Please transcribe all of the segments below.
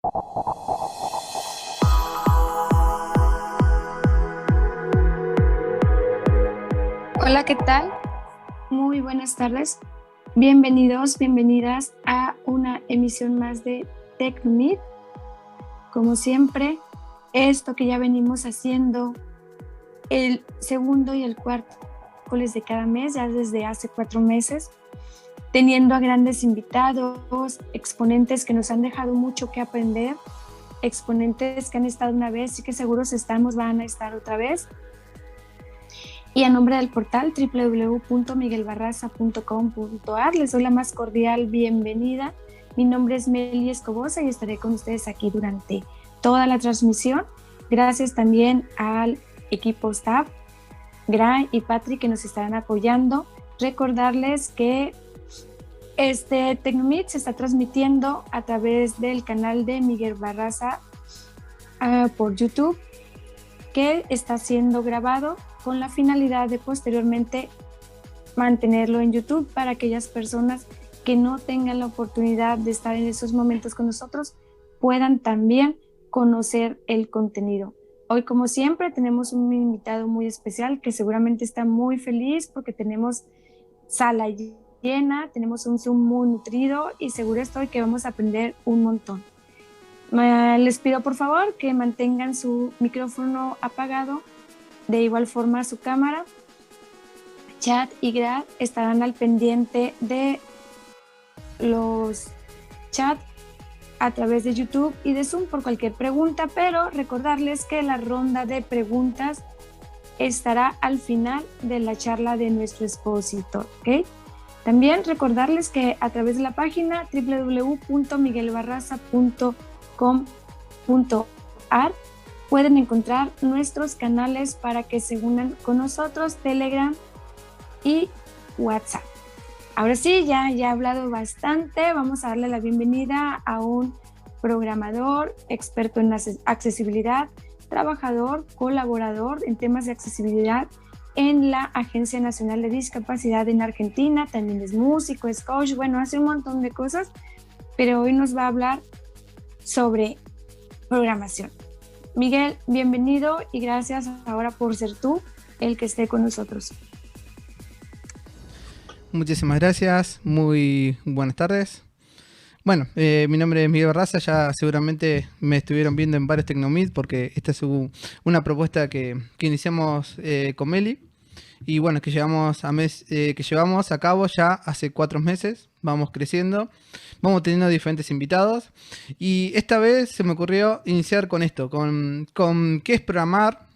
Hola, ¿qué tal? Muy buenas tardes. Bienvenidos, bienvenidas a una emisión más de TecnoMeet. Como siempre, esto que ya venimos haciendo el segundo y el cuarto miércoles de cada mes, ya desde hace 4 meses, teniendo a grandes invitados, exponentes que nos han dejado mucho que aprender, exponentes que han estado una vez y que seguros estamos van a estar otra vez. Y a nombre del portal www.miguelbarraza.com.ar les doy la más cordial bienvenida. Mi nombre es Meli Escobosa y estaré con ustedes aquí durante toda la transmisión. Gracias también al equipo staff, Gra y Patrick, que nos estarán apoyando. Recordarles que este TecnoMeet se está transmitiendo a través del canal de Miguel Barraza por YouTube, que está siendo grabado con la finalidad de posteriormente mantenerlo en YouTube para aquellas personas que no tengan la oportunidad de estar en esos momentos con nosotros, puedan también conocer el contenido. Hoy, como siempre, tenemos un invitado muy especial que seguramente está muy feliz porque tenemos sala llena, tenemos un Zoom muy nutrido y seguro estoy que vamos a aprender un montón. Les pido por favor que mantengan su micrófono apagado, de igual forma su cámara. Chat y Grad estarán al pendiente de los chats a través de YouTube y de Zoom por cualquier pregunta, pero recordarles que la ronda de preguntas estará al final de la charla de nuestro expositor, ¿ok? También recordarles que a través de la página www.miguelbarraza.com.ar pueden encontrar nuestros canales para que se unan con nosotros, Telegram y WhatsApp. Ahora sí, ya he hablado bastante. Vamos a darle la bienvenida a un programador, experto en accesibilidad, trabajador, colaborador en temas de accesibilidad en la Agencia Nacional de Discapacidad en Argentina. También es músico, es coach, bueno, hace un montón de cosas, pero hoy nos va a hablar sobre programación. Miguel, bienvenido y gracias ahora por ser tú el que esté con nosotros. Muchísimas gracias, muy buenas tardes. Bueno, mi nombre es Miguel Barraza, ya seguramente me estuvieron viendo en varios TecnoMeet porque esta es una propuesta que iniciamos con Meli y bueno, que llevamos a cabo ya hace 4 meses, vamos creciendo, vamos teniendo diferentes invitados y esta vez se me ocurrió iniciar con esto, con qué es programar,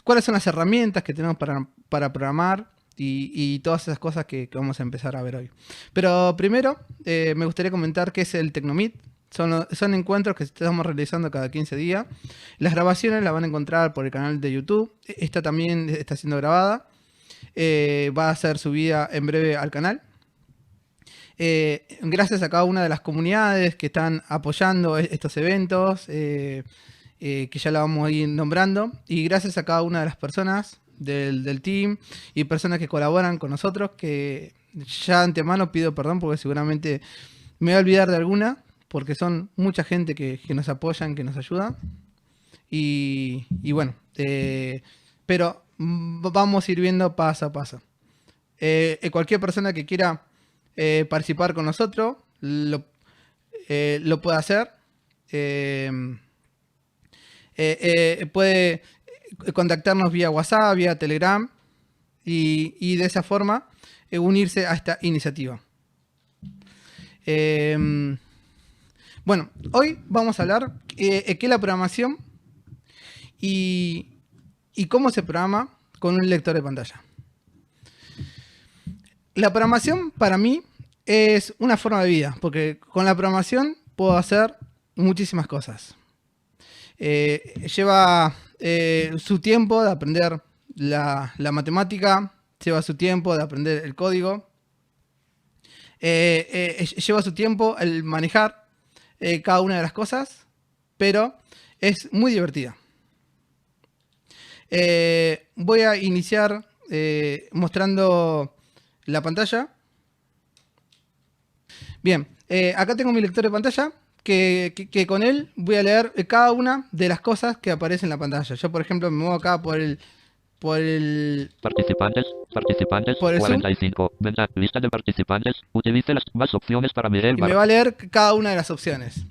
cuáles son las herramientas que tenemos para programar y todas esas cosas que vamos a empezar a ver hoy. Pero primero me gustaría comentar qué es el TecnoMeet. Son encuentros que estamos realizando cada 15 días. Las grabaciones las van a encontrar por el canal de YouTube. Esta también está siendo grabada. Va a ser subida en breve al canal. Gracias a cada una de las comunidades que están apoyando estos eventos, que ya la vamos a ir nombrando. Y gracias a cada una de las personas del team y personas que colaboran con nosotros, que ya de antemano pido perdón porque seguramente me voy a olvidar de alguna, porque son mucha gente que nos apoyan, que nos ayuda. Y bueno, pero vamos a ir viendo paso a paso. Cualquier persona que quiera participar con nosotros lo puede hacer. Puede contactarnos vía WhatsApp, vía Telegram y de esa forma unirse a esta iniciativa. Bueno, hoy vamos a hablar qué es la programación y cómo se programa con un lector de pantalla. La programación para mí es una forma de vida, porque con la programación puedo hacer muchísimas cosas. Lleva su tiempo de aprender la matemática, lleva su tiempo de aprender el código, lleva su tiempo el manejar cada una de las cosas, pero es muy divertida. Voy a iniciar mostrando la pantalla. Bien, acá tengo mi lector de pantalla que con él voy a leer cada una de las cosas que aparecen en la pantalla. Yo, por ejemplo, me muevo acá por el Participantes, por el Zoom, 45. Lista de participantes. Utilice las más opciones para mirar el y me va a leer cada una de las opciones.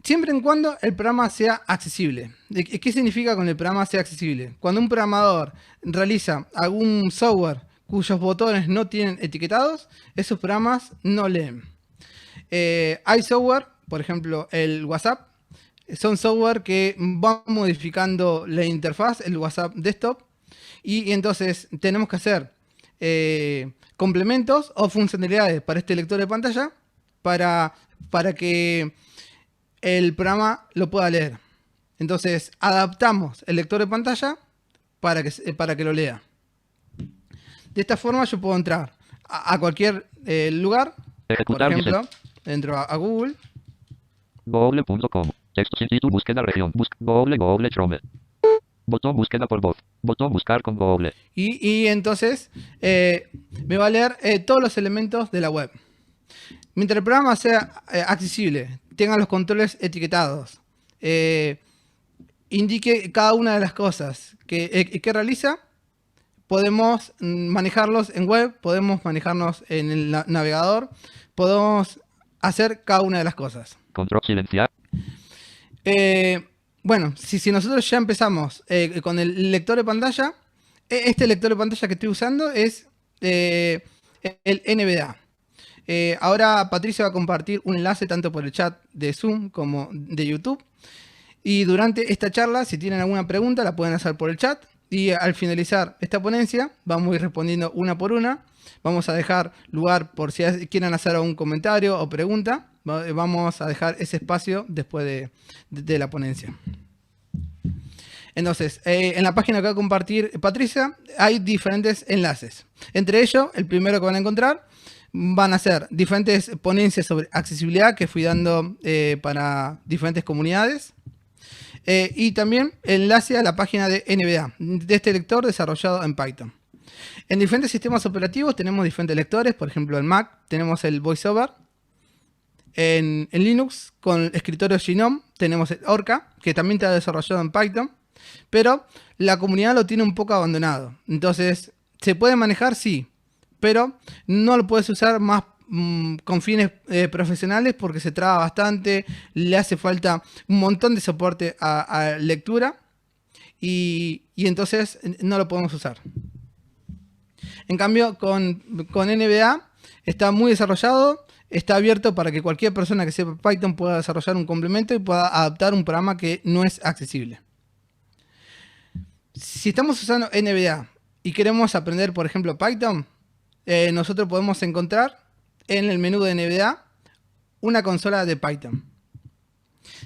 Siempre en cuando el programa sea accesible. ¿Qué significa con el programa sea accesible? Cuando un programador realiza algún software cuyos botones no tienen etiquetados, esos programas no leen. Hay software, por ejemplo el WhatsApp, son software que van modificando la interfaz, el WhatsApp desktop, y entonces tenemos que hacer complementos o funcionalidades para este lector de pantalla para que el programa lo pueda leer. Entonces adaptamos el lector de pantalla para que lo lea. De esta forma yo puedo entrar a cualquier lugar, Ejecutar, por ejemplo, entro a Google. Google.com. Texto sin título, búsqueda región. Google Chrome. Botón búsqueda por voz. Botón buscar con Google. Y entonces me va a leer todos los elementos de la web. Mientras el programa sea accesible, tenga los controles etiquetados, indique cada una de las cosas que realiza, podemos manejarlos en web, podemos manejarnos en el navegador, podemos hacer cada una de las cosas. Control silenciar. Bueno, si nosotros ya empezamos con el lector de pantalla, este lector de pantalla que estoy usando es el NVDA. Ahora Patricia va a compartir un enlace tanto por el chat de Zoom como de YouTube. Y durante esta charla, si tienen alguna pregunta, la pueden hacer por el chat. Y al finalizar esta ponencia, vamos a ir respondiendo una por una. Vamos a dejar lugar por si quieren hacer algún comentario o pregunta. Vamos a dejar ese espacio después de la ponencia. Entonces, en la página que va a compartir Patricia, hay diferentes enlaces. Entre ellos, el primero que van a encontrar, van a ser diferentes ponencias sobre accesibilidad que fui dando para diferentes comunidades. Y también enlace a la página de NVDA, de este lector desarrollado en Python. En diferentes sistemas operativos tenemos diferentes lectores. Por ejemplo, en Mac tenemos el VoiceOver. En Linux, con el escritorio Gnome, tenemos el Orca, que también está desarrollado en Python. Pero la comunidad lo tiene un poco abandonado. Entonces, ¿se puede manejar? Sí. Pero no lo puedes usar más con fines profesionales porque se traba bastante, le hace falta un montón de soporte a lectura y entonces no lo podemos usar. En cambio, con NVDA está muy desarrollado, está abierto para que cualquier persona que sepa Python pueda desarrollar un complemento y pueda adaptar un programa que no es accesible. Si estamos usando NVDA y queremos aprender, por ejemplo, Python, nosotros podemos encontrar en el menú de NVDA una consola de Python.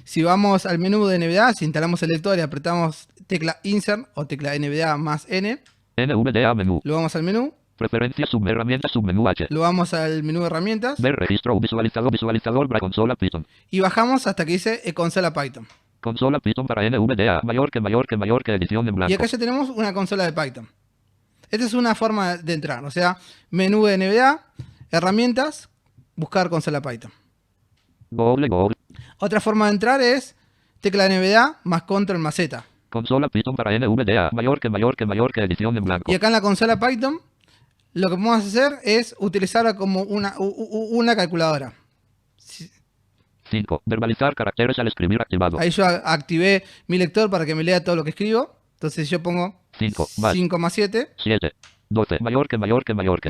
Si vamos al menú de NVDA, si instalamos el lector y apretamos tecla Insert o tecla NVDA más N, NVDA menú. lo vamos al menú. Preferencias, subherramientas, submenú H. Lo vamos al menú de herramientas. Ver registro, visualizador, consola Python. Y bajamos hasta que dice consola Python. Consola Python para NVDA, mayor que edición en blanco. Y acá ya tenemos una consola de Python. Esta es una forma de entrar, o sea, menú de NVDA, herramientas, buscar consola Python. Google. Otra forma de entrar es tecla NVDA más control más Z. Consola Python para NVDA, mayor que edición en blanco. Y acá en la consola Python, lo que podemos hacer es utilizarla como una calculadora. 5. Verbalizar caracteres al escribir activado. Ahí yo activé mi lector para que me lea todo lo que escribo. Entonces yo pongo 5 más 7. 7. 12. Mayor que.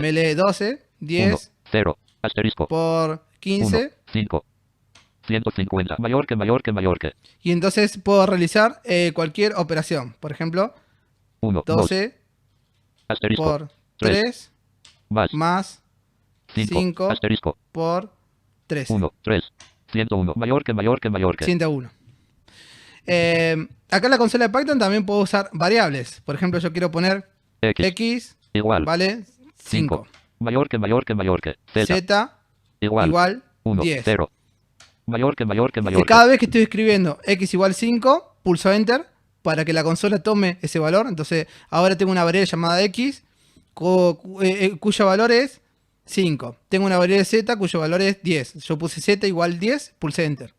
Me lee 12. 10. 1, 0. Asterisco. Por 15. 1, 5. 150. Mayor que. Y entonces puedo realizar cualquier operación. Por ejemplo, 1, 12 asterisco. por 3 más 5 asterisco. por 13. 1, 3. 101. Mayor que. 101. Acá en la consola de Python también puedo usar variables. Por ejemplo, yo quiero poner X igual vale 5. Mayor que. Z igual 1, 10. 0. Mayor que. Y cada vez que estoy escribiendo X igual 5, pulso Enter para que la consola tome ese valor. Entonces ahora tengo una variable llamada X cuyo valor es 5. Tengo una variable z cuyo valor es 10. Yo puse z igual 10, pulsé enter.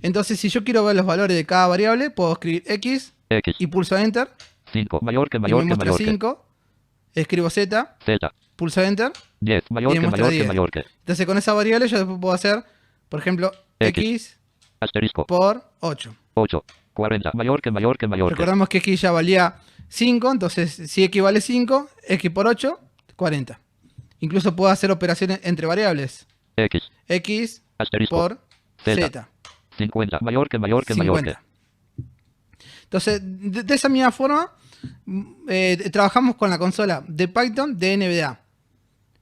Entonces, si yo quiero ver los valores de cada variable, puedo escribir x X. y pulso enter. 5. Mayor que Y mayor me que muestra mayor que. 5. Escribo z, Z. pulso enter. 10. Mayor Y me que muestra mayor que 10. mayor que. Entonces, con esa variable yo después puedo hacer, por ejemplo, x Asterisco. por 8. 8. 40. Mayor que mayor que mayor que. Recordamos que x ya valía 5, entonces si x vale 5, x por 8, 40. Incluso puedo hacer operaciones entre variables. X. X Asterisco. por Z. z. 50. Mayor que mayor que mayor que. 50. Entonces, de esa misma forma, trabajamos con la consola de Python de NVDA.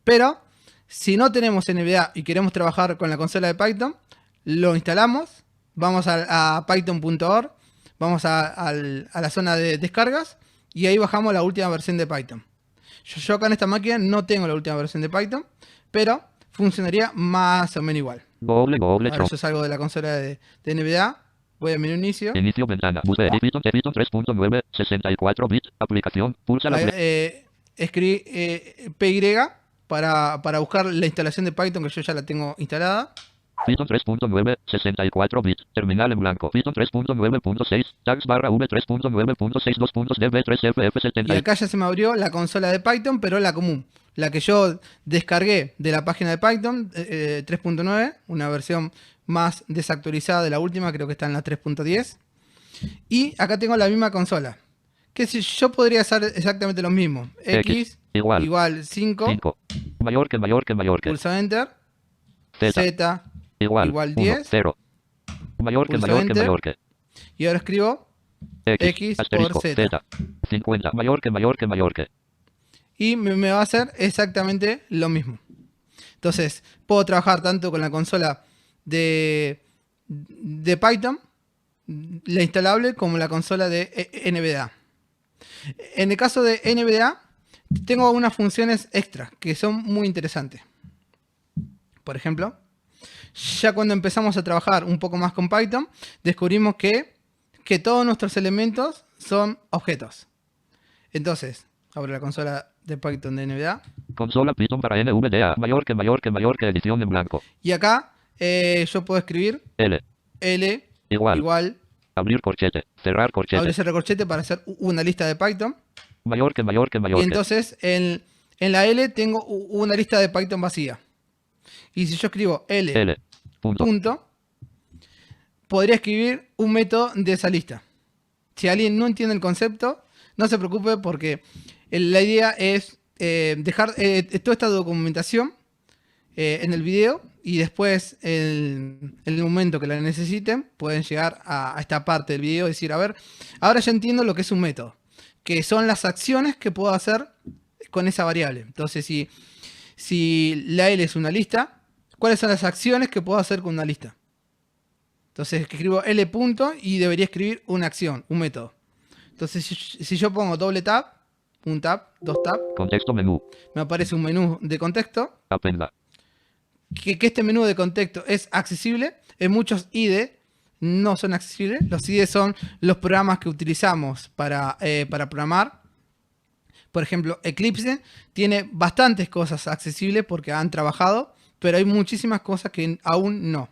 Pero, si no tenemos NVDA y queremos trabajar con la consola de Python, lo instalamos, vamos a python.org, vamos a la zona de descargas y ahí bajamos la última versión de Python. Yo acá en esta máquina no tengo la última versión de Python, pero funcionaría más o menos igual. Google Ahora yo salgo de la consola de NVDA, voy a menú inicio. Inicio ventana. Busque Python 3.9, 64 bits. Aplicación. Pulsa la Escribí PY para buscar la instalación de Python que yo ya la tengo instalada. Python 3.9, 64 bits. Terminal en blanco. Python 3.9.6. Tags barra V 3.9.6 2.db3ff70. Y acá ya se me abrió la consola de Python, pero la común. La que yo descargué de la página de Python 3.9, una versión más desactualizada de la última, creo que está en la 3.10. Y acá tengo la misma consola. Que si yo podría hacer exactamente lo mismo. X igual 5. 5. Mayor que mayor que mayor que. Pulso enter. Z. Z igual 10. 0. Mayor que Pulso mayor que enter. mayor que. Y ahora escribo X asterisco, por Z. 50. Mayor que mayor que mayor que. Y me va a hacer exactamente lo mismo. Entonces, puedo trabajar tanto con la consola de Python, la instalable, como la consola de NVDA. En el caso de NVDA, tengo unas funciones extra que son muy interesantes. Por ejemplo, ya cuando empezamos a trabajar un poco más con Python, descubrimos que todos nuestros elementos son objetos. Entonces, abro la consola de Python de NVDA. Consola Python para NVDA. Mayor que mayor que mayor que. Edición en blanco. Y acá yo puedo escribir L igual abrir corchete. Cerrar corchete. abrir cerrar corchete para hacer una lista de Python. Mayor que mayor que mayor Y que. entonces en la L tengo una lista de Python vacía. Y si yo escribo L punto, podría escribir un método de esa lista. Si alguien no entiende el concepto, no se preocupe porque la idea es dejar toda esta documentación en el video y después en el momento que la necesiten pueden llegar a esta parte del video y decir, a ver, ahora ya entiendo lo que es un método, que son las acciones que puedo hacer con esa variable. Entonces, si la L es una lista, ¿cuáles son las acciones que puedo hacer con una lista? Entonces escribo L punto y debería escribir una acción, un método. Entonces si yo pongo doble tab, un tab, dos tab, contexto menú. me aparece un menú de contexto. Appenda. Que este menú de contexto es accesible. En muchos IDE no son accesibles. Los IDE son los programas que utilizamos para programar. Por ejemplo, Eclipse tiene bastantes cosas accesibles porque han trabajado, pero hay muchísimas cosas que aún no.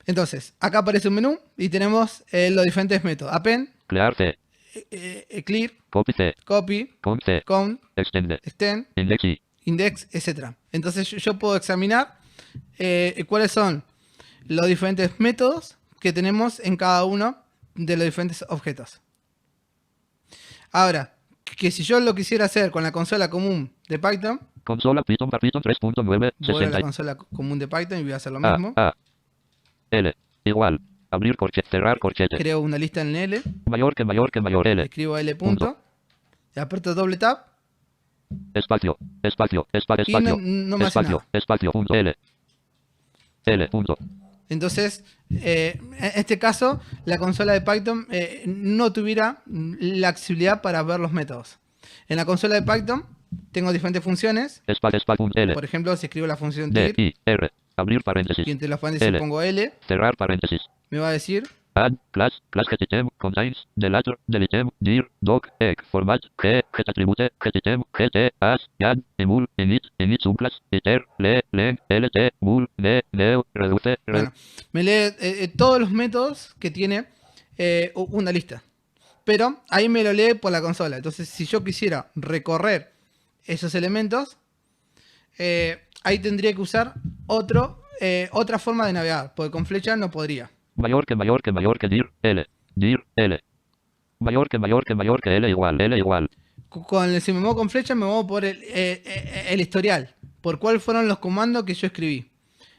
Entonces, acá aparece un menú y tenemos los diferentes métodos. Append, Clear C. clear, Copy C. copy, Con C. count, Extend. extend, Index Y. index, etc. Entonces yo puedo examinar cuáles son los diferentes métodos que tenemos en cada uno de los diferentes objetos. Ahora, que si yo lo quisiera hacer con la consola común de Python, Consola Python para Python 3.9, voy a la 60. consola común de Python y voy a hacer lo mismo. L. Igual. Abrir corchete. Cerrar corchete. Creo una lista en L, Mayor que mayor que mayor. L. escribo L punto, y aprieto doble tab. Espacio. Espacio. Espacio. Y Espacio. no me hace Espacio. nada. Espacio. Punto L. L. Punto. Entonces, en este caso, la consola de Python no tuviera la accesibilidad para ver los métodos. En la consola de Python tengo diferentes funciones. Espacio. Punto L. Por ejemplo, si escribo la función D. dir I. R. Abrir paréntesis. y entre los paréntesis L. pongo L, Cerrar paréntesis. me va a decir add, class getitem, contains, deletem, dir, doc, ec, format, getattribute, getitem, gt, as, add, emul, init subclass, iter, len, lt, mul, neo, reduce, Bueno, me lee todos los métodos que tiene una lista. Pero ahí me lo lee por la consola. Entonces, si yo quisiera recorrer esos elementos, ahí tendría que usar otra forma de navegar, porque con flecha no podría. mayor que dir, L. Mayor que L igual. Si me muevo con flecha, me muevo por el historial, por cuáles fueron los comandos que yo escribí.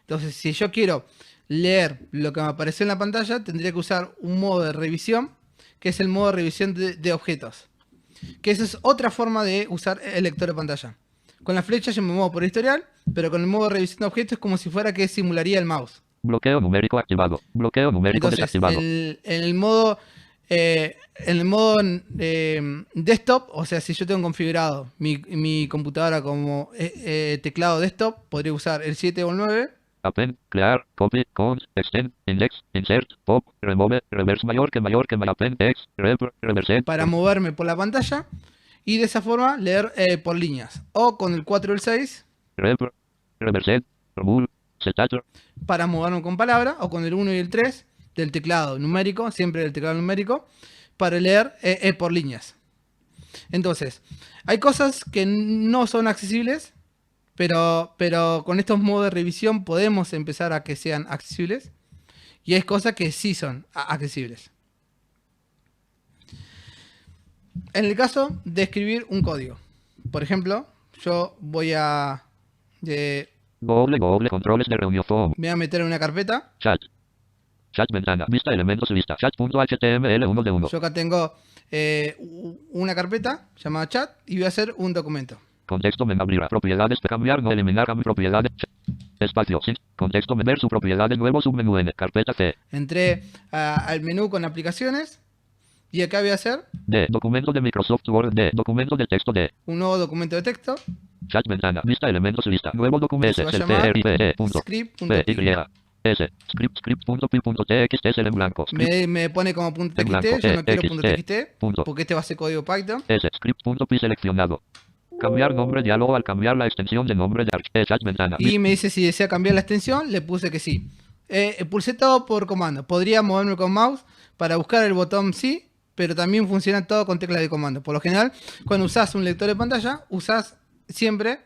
Entonces, si yo quiero leer lo que me apareció en la pantalla, tendría que usar un modo de revisión, que es el modo de revisión de objetos. Que esa es otra forma de usar el lector de pantalla. Con la flecha yo me muevo por historial, pero con el modo de revisión de objetos es como si fuera que simularía el mouse. Bloqueo numérico activado. Bloqueo numérico Entonces, desactivado. en el modo desktop, o sea, si yo tengo configurado mi computadora como teclado desktop, podría usar el 7 o el 9. Append, clear, copy, count, extend, index, insert, pop, remove, reverse mayor que append, x, reverse. Para moverme por la pantalla y de esa forma leer por líneas. O con el 4 o el 6. Reverse, remove, setator. Para moverme con palabra, o con el 1 y el 3 del teclado numérico, siempre del teclado numérico, para leer por líneas. Entonces, hay cosas que no son accesibles, pero con estos modos de revisión podemos empezar a que sean accesibles. Y hay cosas que sí son accesibles. En el caso de escribir un código, por ejemplo, yo voy a... Google, controles de reunión. Me voy a meter en una carpeta. Chat ventana, vista elementos lista, chat.html 1 de 1. Yo acá tengo una carpeta llamada chat y voy a hacer un documento. Contexto menú, abrir, propiedades, cambiar, no eliminar, cambio, propiedades, espacio, sin, contexto, ver su propiedades, nuevo submenú N, carpeta C. Entré al menú con aplicaciones y acá voy a hacer D, documento de Microsoft Word, D, documento de texto D. Un nuevo documento de texto. Chat ventana, vista elementos lista, nuevo documento, Se va a llamar script.py. S, script.py.txt es el en blanco. Me pone como .txt, yo no quiero .txt, porque este va a ser código Python. S, script.py seleccionado. Cambiar nombre diálogo al cambiar la extensión de nombre de chat ventana. Y me dice si desea cambiar la extensión, le puse que sí. Pulsé todo por comando. Podría moverme con mouse para buscar el botón sí, pero también funciona todo con teclas de comando. Por lo general, cuando usás un lector de pantalla, usás siempre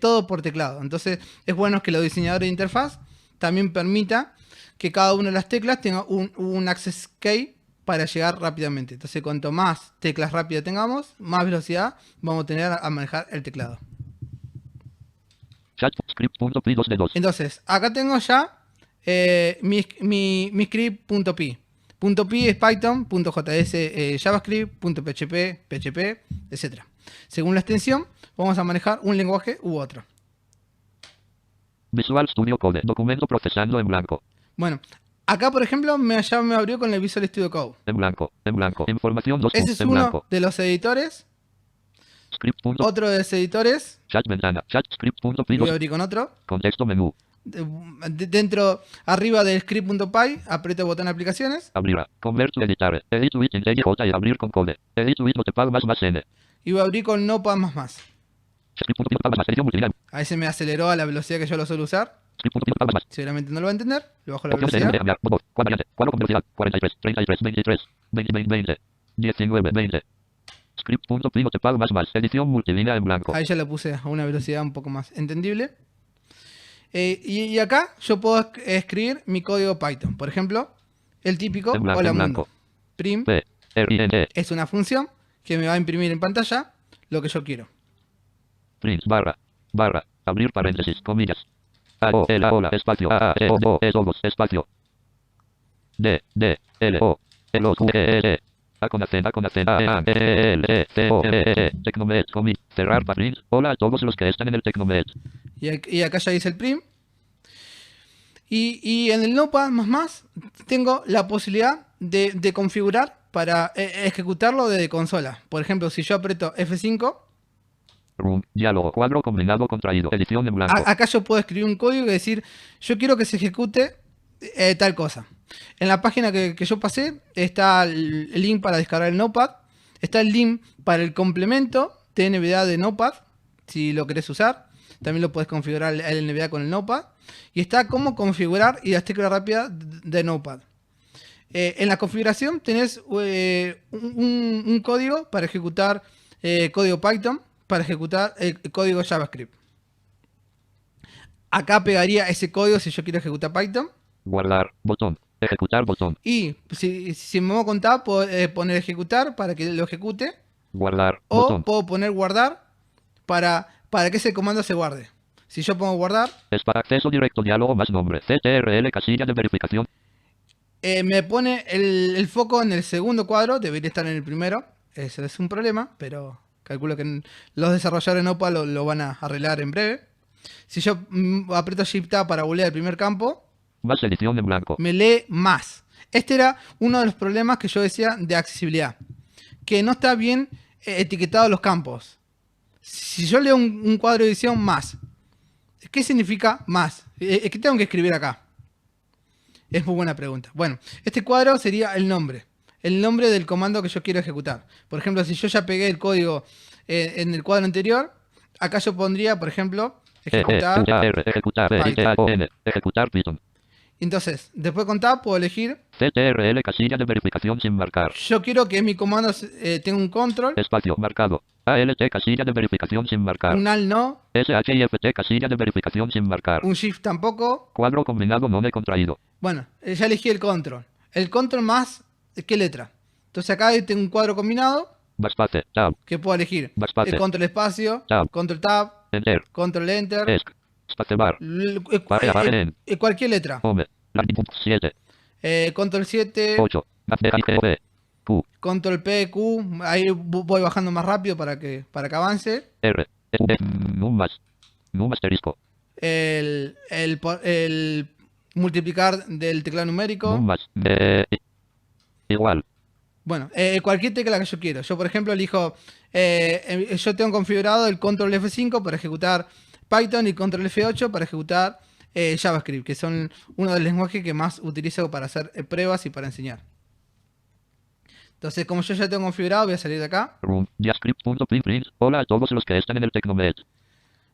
todo por teclado. Entonces, es bueno que los diseñadores de interfaz también permita que cada una de las teclas tenga un access key para llegar rápidamente. Entonces, cuanto más teclas rápidas tengamos, más velocidad vamos a tener a manejar el teclado. Chat script.py 2 de 2. Entonces, acá tengo ya mi script.py. .py es Python, .js JavaScript, .php, PHP, etc. Según la extensión, vamos a manejar un lenguaje u otro. Visual Studio Code, documento procesando en blanco. Bueno, acá por ejemplo ya me abrió con el Visual Studio Code. En blanco, información 2. Ese es en uno blanco. de los editores. Script. Otro de los editores. Chat ventana, chat script.py. Voy a abrir con otro. Contexto menú. Dentro, arriba del script.py, aprieto el botón aplicaciones. Abrirá. Convert to editar. Edit with IntelliJ y abrir con code. Edit with notepad más N. Y voy a abrir con Notepad más. Script.py más edición multilínea. Ahí se me aceleró a la velocidad que yo lo suelo usar. Script.py más. Seguramente no lo va a entender. Le bajo la Opciones de velocidad. cambiar. Cuadro con velocidad. 43, 33, 23, 20, 19, 20. Script.py notepad más. Edición multilínea en blanco. Ahí ya lo puse a una velocidad un poco más entendible. Y acá yo puedo escribir mi código Python. Por ejemplo, el típico hola mundo. Prim es una función que me va a imprimir en pantalla lo que yo quiero. Print barra, abrir paréntesis, comillas. Hola, espacio, espacio. D, L, O, Q, E, A con acento, L, C, O, Tecnomed, comillas, cerrar print. Hola a todos los que están en el Tecnomed. Y acá ya dice el prim. Y en el Notepad más tengo la posibilidad de configurar para ejecutarlo desde consola. Por ejemplo, si yo aprieto F5. Diálogo, cuadro combinado contraído, edición en blanco. Acá yo puedo escribir un código y decir, yo quiero que se ejecute tal cosa. En la página que yo pasé está el link para descargar el Notepad. Está el link para el complemento de NVDA de Notepad, si lo querés usar. También lo podés configurar el NVDA con el Notepad. Y está cómo configurar y las teclas rápidas de Notepad. En la configuración tenés un código para ejecutar código Python, para ejecutar código JavaScript. Acá pegaría ese código si yo quiero ejecutar Python. Guardar, botón. Ejecutar, botón. Y si me muevo con Tab, puedo poner ejecutar para que lo ejecute. Guardar, O botón. puedo poner guardar para que ese comando se guarde. Si yo pongo guardar, Es para acceso directo, diálogo más nombre. CTRL, casilla de verificación. me pone el foco en el segundo cuadro. Debería estar en el primero. Eso es un problema, pero calculo que los desarrolladores de Notepad lo van a arreglar en breve. Si yo aprieto Shift Tab para volver al primer campo, Más edición en blanco. me lee más. Este era uno de los problemas que yo decía de accesibilidad, que no está bien etiquetado los campos. Si yo leo un cuadro de edición más, ¿qué significa más? ¿Qué tengo que escribir acá? Es muy buena pregunta. Bueno, este cuadro sería el nombre del comando que yo quiero ejecutar. Por ejemplo, si yo ya pegué el código en el cuadro anterior, acá yo pondría, por ejemplo, ejecutar ejecutar, Python. ejecutar Python. Entonces, después con Tab puedo elegir. CTRL, casilla de verificación sin marcar. Yo quiero que mi comando tenga un control, Espacio, marcado. ALT, casilla de verificación sin marcar. un alt no, SHIFT, casilla de verificación sin marcar. un shift tampoco. Cuadro combinado no contraído. Bueno, ya elegí el control. El control más, ¿qué letra? Entonces acá tengo un cuadro combinado Backspace, tab, que puedo elegir. Backspace. El control espacio, Tab. control tab, enter, control enter, esc, spacebar, barra, cualquier letra. home, latitud 7, Control 7, 8, GV, Q, control P, Q. Ahí voy bajando más rápido para que avance. R, num asterisco, El multiplicar del teclado numérico. num más, igual, Bueno, cualquier tecla que yo quiero. Yo, por ejemplo, elijo, yo tengo configurado el control F5 para ejecutar Python y control F8 para ejecutar JavaScript, que son uno de los lenguajes que más utilizo para hacer pruebas y para enseñar. Entonces, como yo ya tengo configurado, voy a salir de acá. room, diascript.print, hola a todos los que están en el Tecnomed.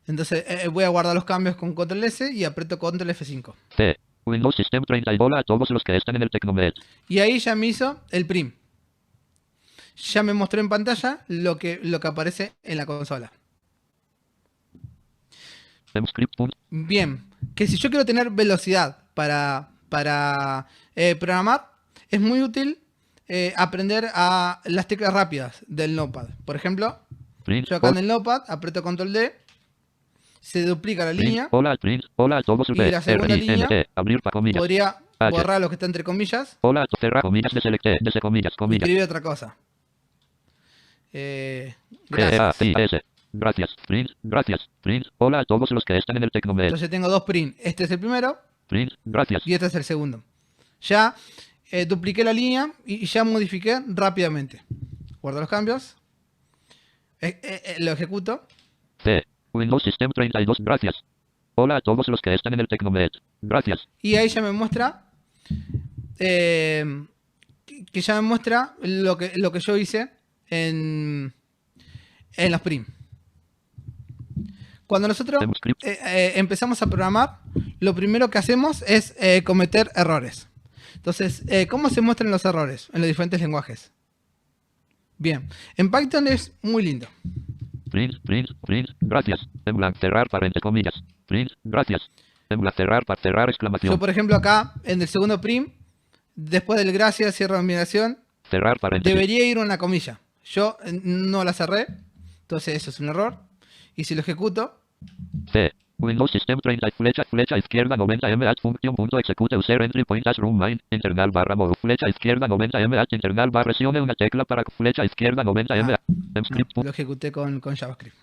Entonces, voy a guardar los cambios con control S y aprieto control F5. C, Windows System 30 y hola a todos los que están en el Tecnomed. Y ahí ya me hizo el prim. Ya me mostró en pantalla lo que aparece en la consola. Emscript. Bien, que si yo quiero tener velocidad para programar, es muy útil aprender a las teclas rápidas del Notepad. Por ejemplo, Print, yo acá en el Notepad aprieto control D, se duplica la línea, hola a todos Y la segunda línea, abrir para comillas. podría H. borrar lo que está entre comillas Hola, cerrar comillas de selecte, desde comillas, y comillas. escribir otra cosa. Gracias. G-A-I-S. Gracias, print, gracias, print. Hola a todos los que están en el Tecnomed. Entonces tengo dos print. Este es el primero Print, gracias. y este es el segundo. Ya dupliqué la línea y ya modifiqué rápidamente. Guardo los cambios. Lo ejecuto. C. Windows System 32, gracias. Hola a todos los que están en el Tecnomed. Gracias. Y ahí ya me muestra que ya me muestra lo que yo hice en los prim. Cuando nosotros Emscript. empezamos a programar, lo primero que hacemos es cometer errores. Entonces, ¿cómo se muestran los errores en los diferentes lenguajes? Bien, en Python es muy lindo. Print, gracias. En blanco, cerrar paréntesis, comillas. Print, gracias. En blanco, cerrar, para cerrar, exclamación. Yo, por ejemplo, acá, en el segundo prim, después del gracias, cierro combinación, Cerrar paréntesis. debería ir una comilla. Yo no la cerré, entonces eso es un error. Y si lo ejecuto, C. Windows System 30 flecha izquierda 90 mh function punto execute user entry point as room main internal barra mode flecha izquierda 90 mh internal barra presione una tecla para flecha izquierda 90 mh Emscript. lo ejecuté con JavaScript.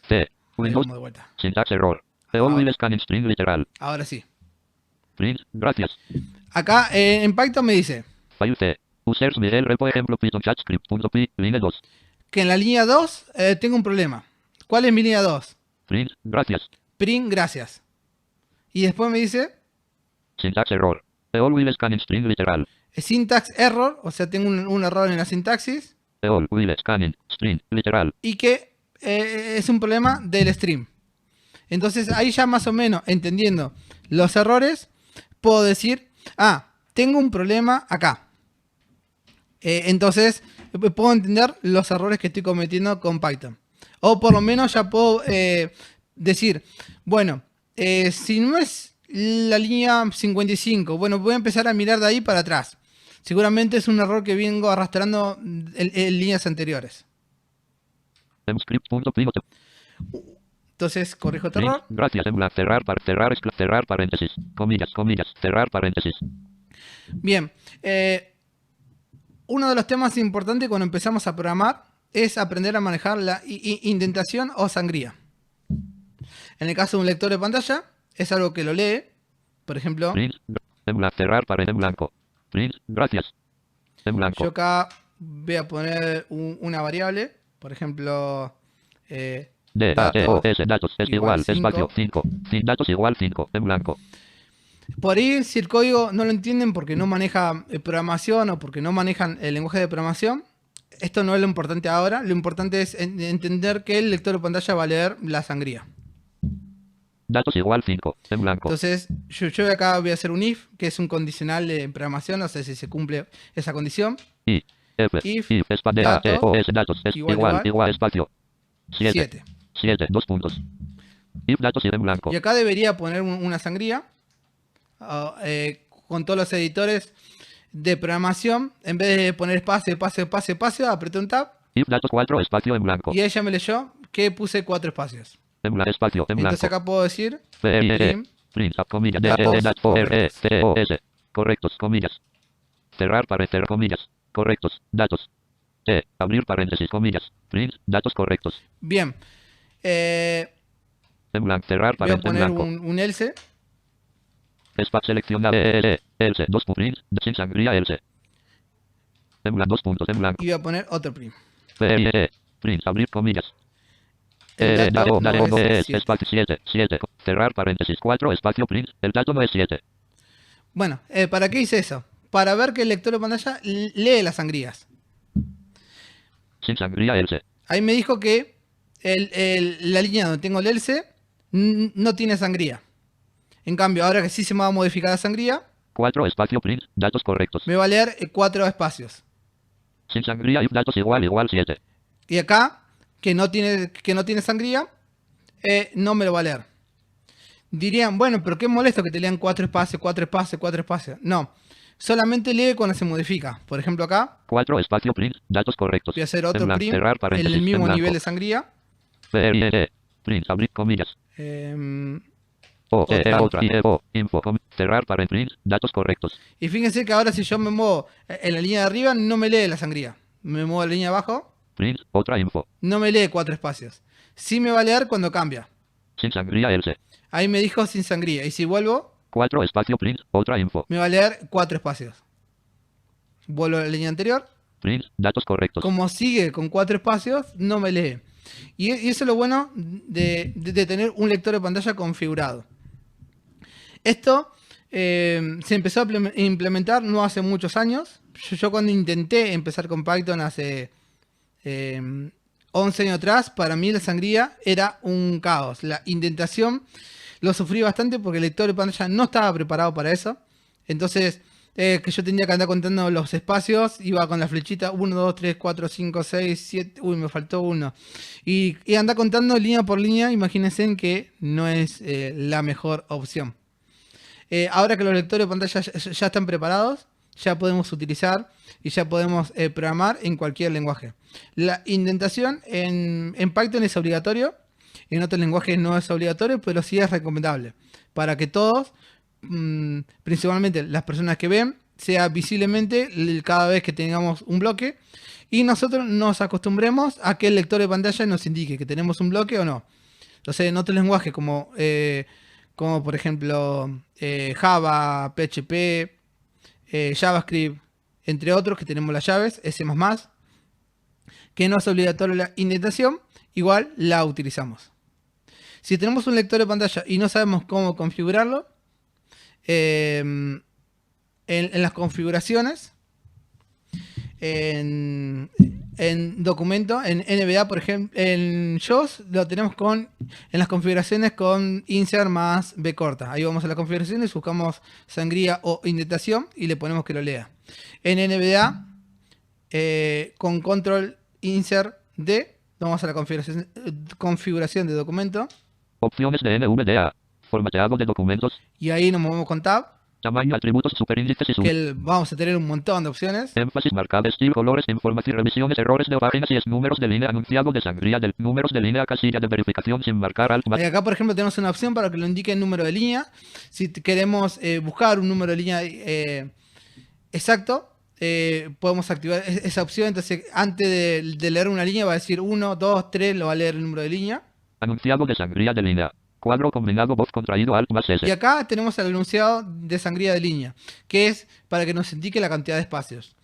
C. Ahí Windows vamos de vuelta. syntax error. All will scan string literal. Ahora sí. Print, gracias. Acá en Python me dice File C. Users Miguel repo ejemplo Python chat script.py line 2. que en la línea 2 tengo un problema. ¿Cuál es mi línea 2? Print, gracias. Print, gracias. Y después me dice Syntax error. Eol will scanning string literal. Syntax error, o sea, tengo un error en la sintaxis. Eol will scanning string literal. Y que es un problema del stream. Entonces ahí ya más o menos entendiendo los errores, puedo decir, tengo un problema acá. Entonces puedo entender los errores que estoy cometiendo con Python. O por lo menos ya puedo decir, bueno, si no es la línea 55, bueno, voy a empezar a mirar de ahí para atrás. Seguramente es un error que vengo arrastrando en líneas anteriores. Emscript.print. Entonces corrijo este error. Gracias, Emblanc. Cerrar paréntesis. Comillas, cerrar paréntesis. Bien. Uno de los temas importantes cuando empezamos a programar es aprender a manejar la indentación o sangría. En el caso de un lector de pantalla, es algo que lo lee. Por ejemplo, Emblanc, cerrar paréntesis en blanco. Print, gracias. En blanco. Yo acá voy a poner una variable. Por ejemplo, datos es igual, espacio 5. Datos igual 5, en blanco. Por ahí, si el código no lo entienden porque no maneja programación o porque no manejan el lenguaje de programación, esto no es lo importante ahora. Lo importante es entender que el lector de pantalla va a leer la sangría. Datos igual 5, en blanco. Entonces, yo acá voy a hacer un if, que es un condicional de programación, no sé si se cumple esa condición. If datos es igual, espacio 7, 2 puntos. If datos y en blanco. Y acá debería poner una sangría. Con todos los editores de programación, en vez de poner espacio, apreté un tab. If datos 4, espacio en blanco. Y ella me leyó que puse 4 espacios. Espacio en blanco. Entonces acá puedo decir print, comillas, correctos, comillas. Cerrar paréntesis, comillas, correctos, datos. Abrir paréntesis, comillas, print, datos correctos. Bien. En blanco, cerrar Voy a paréntesis, poner blanco. un else. Espacio seleccionado, else, 2 print, sin sangría, else. En blanco, 2 puntos, en blanco. Y voy a poner otro print. Print, abrir comillas. El dato no es 7. Espacio 7, cerrar paréntesis 4, espacio print, el dato no es 7. Bueno, ¿para qué hice eso? Para ver que el lector de pantalla lee las sangrías. Sin sangría, else. Ahí me dijo que la línea donde tengo el else no tiene sangría. En cambio, ahora que sí se me va a modificar la sangría, 4 espacio print, datos correctos. me va a leer 4 espacios. Sin sangría, if datos igual 7. Y acá, que no tiene sangría, no me lo va a leer. Dirían, bueno, pero qué molesto que te lean 4 espacios, 4 espacios, 4 espacios. No, solamente lee cuando se modifica. Por ejemplo acá, 4 espacio print, datos correctos. voy a hacer otro En blanco, print cerrar en paréntesis, el mismo en nivel blanco. de sangría. Print, abrir comillas. Otra. Otra, info, cerrar paréntesis, print, datos correctos. Y fíjense que ahora si yo me muevo en la línea de arriba, no me lee la sangría. Me muevo a la línea de abajo, Print, otra info. no me lee 4 espacios. Sí me va a leer cuando cambia. Sin sangría, else. Ahí me dijo sin sangría. Y si vuelvo, 4 espacio print, otra info. me va a leer 4 espacios. Vuelvo a la línea anterior. Print, datos correctos. Como sigue con 4 espacios, no me lee. Y eso es lo bueno de tener un lector de pantalla configurado. Esto se empezó a implementar no hace muchos años. Yo cuando intenté empezar con Python hace 11 años atrás, para mí la sangría era un caos. La indentación lo sufrí bastante porque el lector de pantalla no estaba preparado para eso. Entonces, que yo tenía que andar contando los espacios, iba con la flechita 1, 2, 3, 4, 5, 6, 7, uy, me faltó uno. Y andar contando línea por línea, imagínense que no es la mejor opción. Ahora que los lectores de pantalla ya están preparados, ya podemos utilizar y ya podemos programar en cualquier lenguaje. La indentación en Python es obligatorio, en otros lenguajes no es obligatorio, pero sí es recomendable para que todos, principalmente las personas que ven, sea visiblemente cada vez que tengamos un bloque y nosotros nos acostumbremos a que el lector de pantalla nos indique que tenemos un bloque o no. Entonces en otros lenguajes como por ejemplo Java, PHP, JavaScript, entre otros que tenemos las llaves, C++, que no es obligatorio la indentación, igual la utilizamos. Si tenemos un lector de pantalla y no sabemos cómo configurarlo, en las configuraciones, en documento, en NBA, por ejemplo, en JAWS lo tenemos en las configuraciones con insert más B corta. Ahí vamos a las configuraciones, buscamos sangría o indentación y le ponemos que lo lea. En NBA, con control insert D, vamos a la configuración de documento. Opciones de NVDA. Formateado de documentos. Y ahí nos movemos con Tab. Tamaño, atributos, superíndices y vamos a tener un montón de opciones. Énfasis, marcado, estilo, colores, información, revisiones, errores de páginas y números de línea, anunciado de sangría, números de línea, casilla de verificación sin marcar alt. Y acá, por ejemplo, tenemos una opción para que lo indique el número de línea. Si queremos buscar un número de línea exacto, podemos activar esa opción. Entonces, antes de leer una línea, va a decir 1, 2, 3, lo va a leer el número de línea. Anunciado de sangría de línea. Cuadro combinado, voz contraído, alt más S. Y acá tenemos el enunciado de sangría de línea, que es para que nos indique la cantidad de espacios.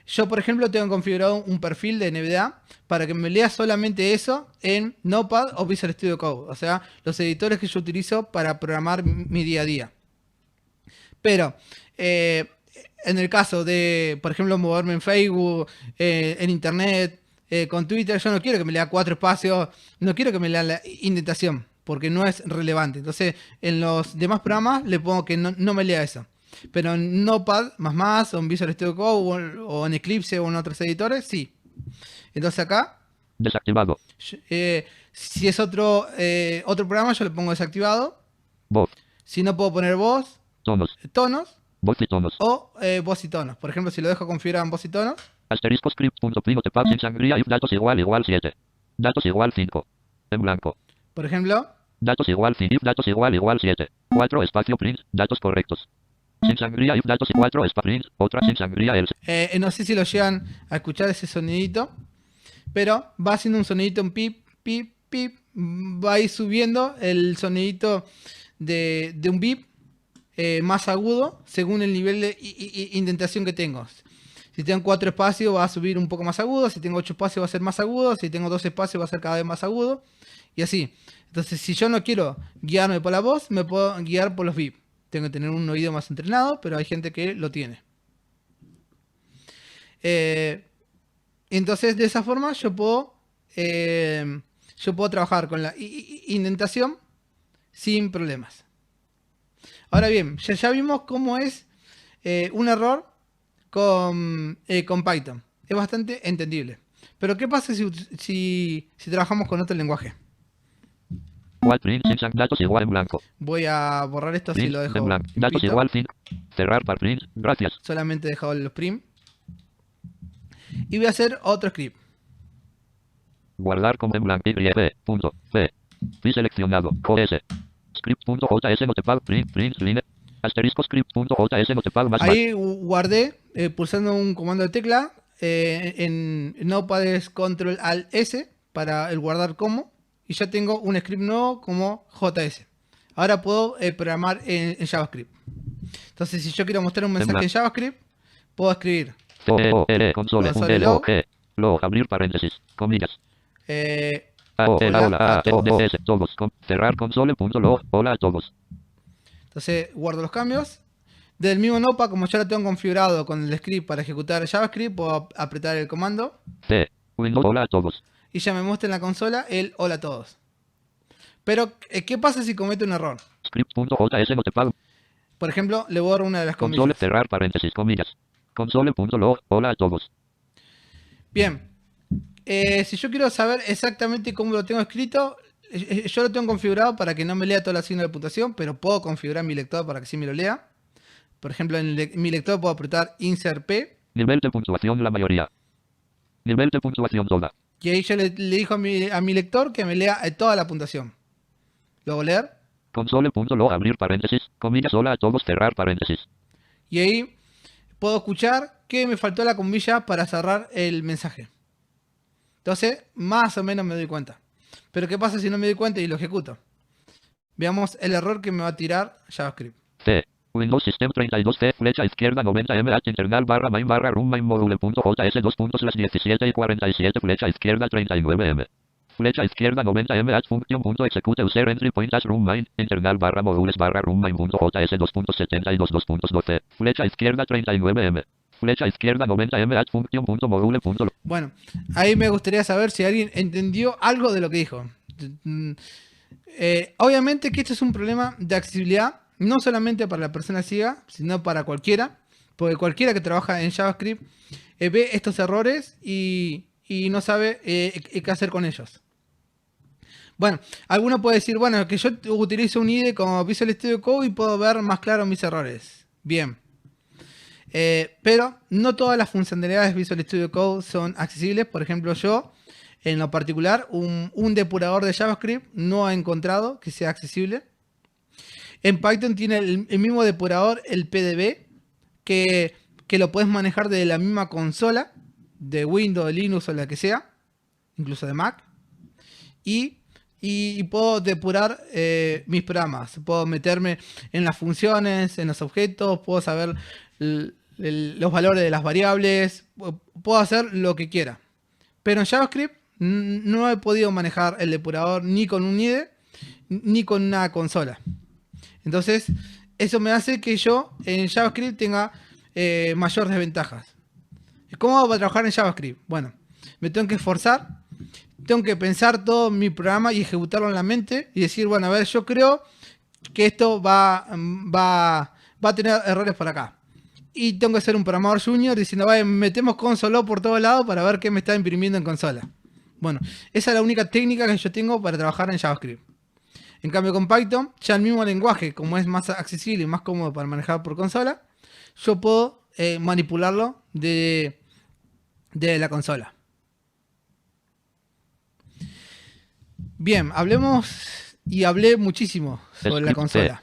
Yo, por ejemplo, tengo configurado un perfil de NVDA para que me lea solamente eso en Notepad o Visual Studio Code. O sea, los editores que yo utilizo para programar mi día a día. Pero, en el caso de, por ejemplo, moverme en Facebook, en Internet, con Twitter, yo no quiero que me lea 4 espacios, no quiero que me lea la indentación, porque no es relevante. Entonces, en los demás programas le pongo que no me lea eso. Pero en Notepad, o en Visual Studio Code, o en Eclipse, o en otros editores, sí. Entonces acá... Desactivado. Si es otro programa, yo le pongo desactivado. Voz. Si no puedo poner voz, tonos. Voz y tonos. O voz y tonos. Por ejemplo, si lo dejo configurado en voz y tonos. Asterisco script.printpad sin sangría if datos igual 7. Datos igual 5. En blanco. Por ejemplo. Datos igual if datos igual 7. 4 espacio print. Datos correctos. Sin sangría if datos 4 espacio print. Otra sin sangría else. No sé si lo llegan a escuchar ese sonidito. Pero va haciendo un sonidito, un pip, pip, pip. Va a ir subiendo el sonidito de un bip más agudo según el nivel de indentación que tengo. Si tengo 4 espacios va a subir un poco más agudo, si tengo 8 espacios va a ser más agudo, si tengo 2 espacios va a ser cada vez más agudo, y así. Entonces, si yo no quiero guiarme por la voz, me puedo guiar por los bip. Tengo que tener un oído más entrenado, pero hay gente que lo tiene. Entonces, de esa forma yo puedo trabajar con la indentación sin problemas. Ahora bien, ya vimos cómo es un error con Python. Es bastante entendible. Pero ¿qué pasa si trabajamos con otro lenguaje? Datos igual en blanco. Voy a borrar esto si lo dejo en blanco. Datos igual sin cerrar para print. Gracias. Solamente he dejado los print. Y voy a hacer otro script. Guardar como en blanco. Y.p. Fui seleccionado. OS. Script.js notepad print line. Asterisco script.js notepad más. Ahí guardé pulsando un comando de tecla. En Notepad es Control Alt S para el guardar como. Y ya tengo un script nuevo como JS. Ahora puedo programar en JavaScript. Entonces, si yo quiero mostrar un mensaje en JavaScript, puedo escribir console log, abrir paréntesis, comillas. Hola a todos. Cerrar console.log, hola a todos. Entonces, guardo los cambios. Del mismo Notepad, como ya lo tengo configurado con el script para ejecutar JavaScript, puedo apretar el comando. Windows, hola a todos. Y ya me muestra en la consola el hola a todos. Pero, ¿qué pasa si cometo un error? Script.js notepad. Por ejemplo, le borro una de las comillas. Console, cerrar paréntesis, comillas. Console.log, hola a todos. Bien. Si yo quiero saber exactamente cómo lo tengo escrito, yo lo tengo configurado para que no me lea toda la signo de puntuación, pero puedo configurar mi lector para que sí me lo lea. Por ejemplo, en mi lector puedo apretar Insert P. Nivel de puntuación la mayoría. Nivel de puntuación toda. Y ahí yo le dijo a mi lector que me lea toda la puntuación. Luego leer. Console.log, abrir paréntesis, comillas, hola a todos, cerrar paréntesis. Y ahí puedo escuchar que me faltó la comilla para cerrar el mensaje. Entonces, más o menos me doy cuenta. Pero ¿qué pasa si no me doy cuenta y lo ejecuto? Veamos el error que me va a tirar JavaScript. C. Windows System 32C, flecha izquierda 90 MH internal barra main barra room main module.js 2.17 y 47 flecha izquierda 39M. Flecha izquierda 90M at function.execute user entry point as room main internal barra modules barra room main.js 2.72 2.12. Flecha izquierda 39M. Flecha izquierda 90M at function.module. Bueno, ahí me gustaría saber si alguien entendió algo de lo que dijo. Obviamente que esto es un problema de accesibilidad, no solamente para la persona ciega, sino para cualquiera, porque cualquiera que trabaja en JavaScript ve estos errores y no sabe qué hacer con ellos. Bueno, alguno puede decir, bueno, que yo utilizo un IDE como Visual Studio Code y puedo ver más claro mis errores. Bien. Pero no todas las funcionalidades de Visual Studio Code son accesibles. Por ejemplo, yo, en lo particular, un depurador de JavaScript no he encontrado que sea accesible. En Python tiene el mismo depurador, el PDB, que lo puedes manejar desde la misma consola, de Windows, de Linux o la que sea, incluso de Mac. Y puedo depurar mis programas. Puedo meterme en las funciones, en los objetos, puedo saber los valores de las variables, puedo hacer lo que quiera. Pero en JavaScript no he podido manejar el depurador ni con un IDE ni con una consola. Entonces, eso me hace que yo en JavaScript tenga mayores desventajas. ¿Cómo hago para trabajar en JavaScript? Bueno, me tengo que esforzar, tengo que pensar todo mi programa y ejecutarlo en la mente y decir, bueno, a ver, yo creo que esto va a tener errores por acá. Y tengo que ser un programador junior diciendo, vaya, metemos console por todos lados para ver qué me está imprimiendo en consola. Bueno, esa es la única técnica que yo tengo para trabajar en JavaScript. En cambio con Python, ya el mismo lenguaje, como es más accesible y más cómodo para manejar por consola, yo puedo manipularlo de la consola. Bien, hablé muchísimo sobre la consola.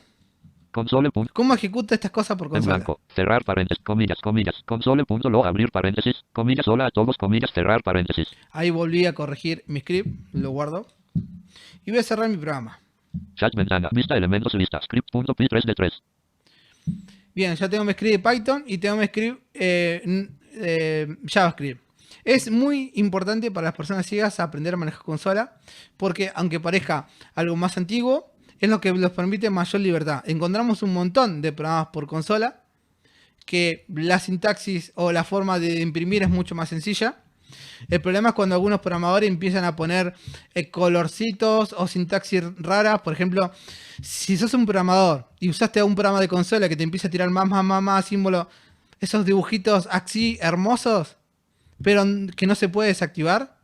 Console. ¿Cómo ejecuta estas cosas por En consola? blanco. Cerrar paréntesis. Comillas. Console.lo abrir paréntesis. Comillas. Hola a todos. Comillas. Cerrar paréntesis. Ahí volví a corregir mi script. Lo guardo. Y voy a cerrar mi programa. Chat ventana. Vista elementos lista. Script.py 3 de 3. Bien, ya tengo mi script de Python y tengo mi script JavaScript. Es muy importante para las personas ciegas aprender a manejar consola, porque aunque parezca algo más antiguo, es lo que les permite mayor libertad. Encontramos un montón de programas por consola, que la sintaxis o la forma de imprimir es mucho más sencilla. El problema es cuando algunos programadores empiezan a poner colorcitos o sintaxis raras. Por ejemplo, si sos un programador y usaste un programa de consola que te empieza a tirar más símbolos, esos dibujitos así hermosos, pero que no se puede desactivar.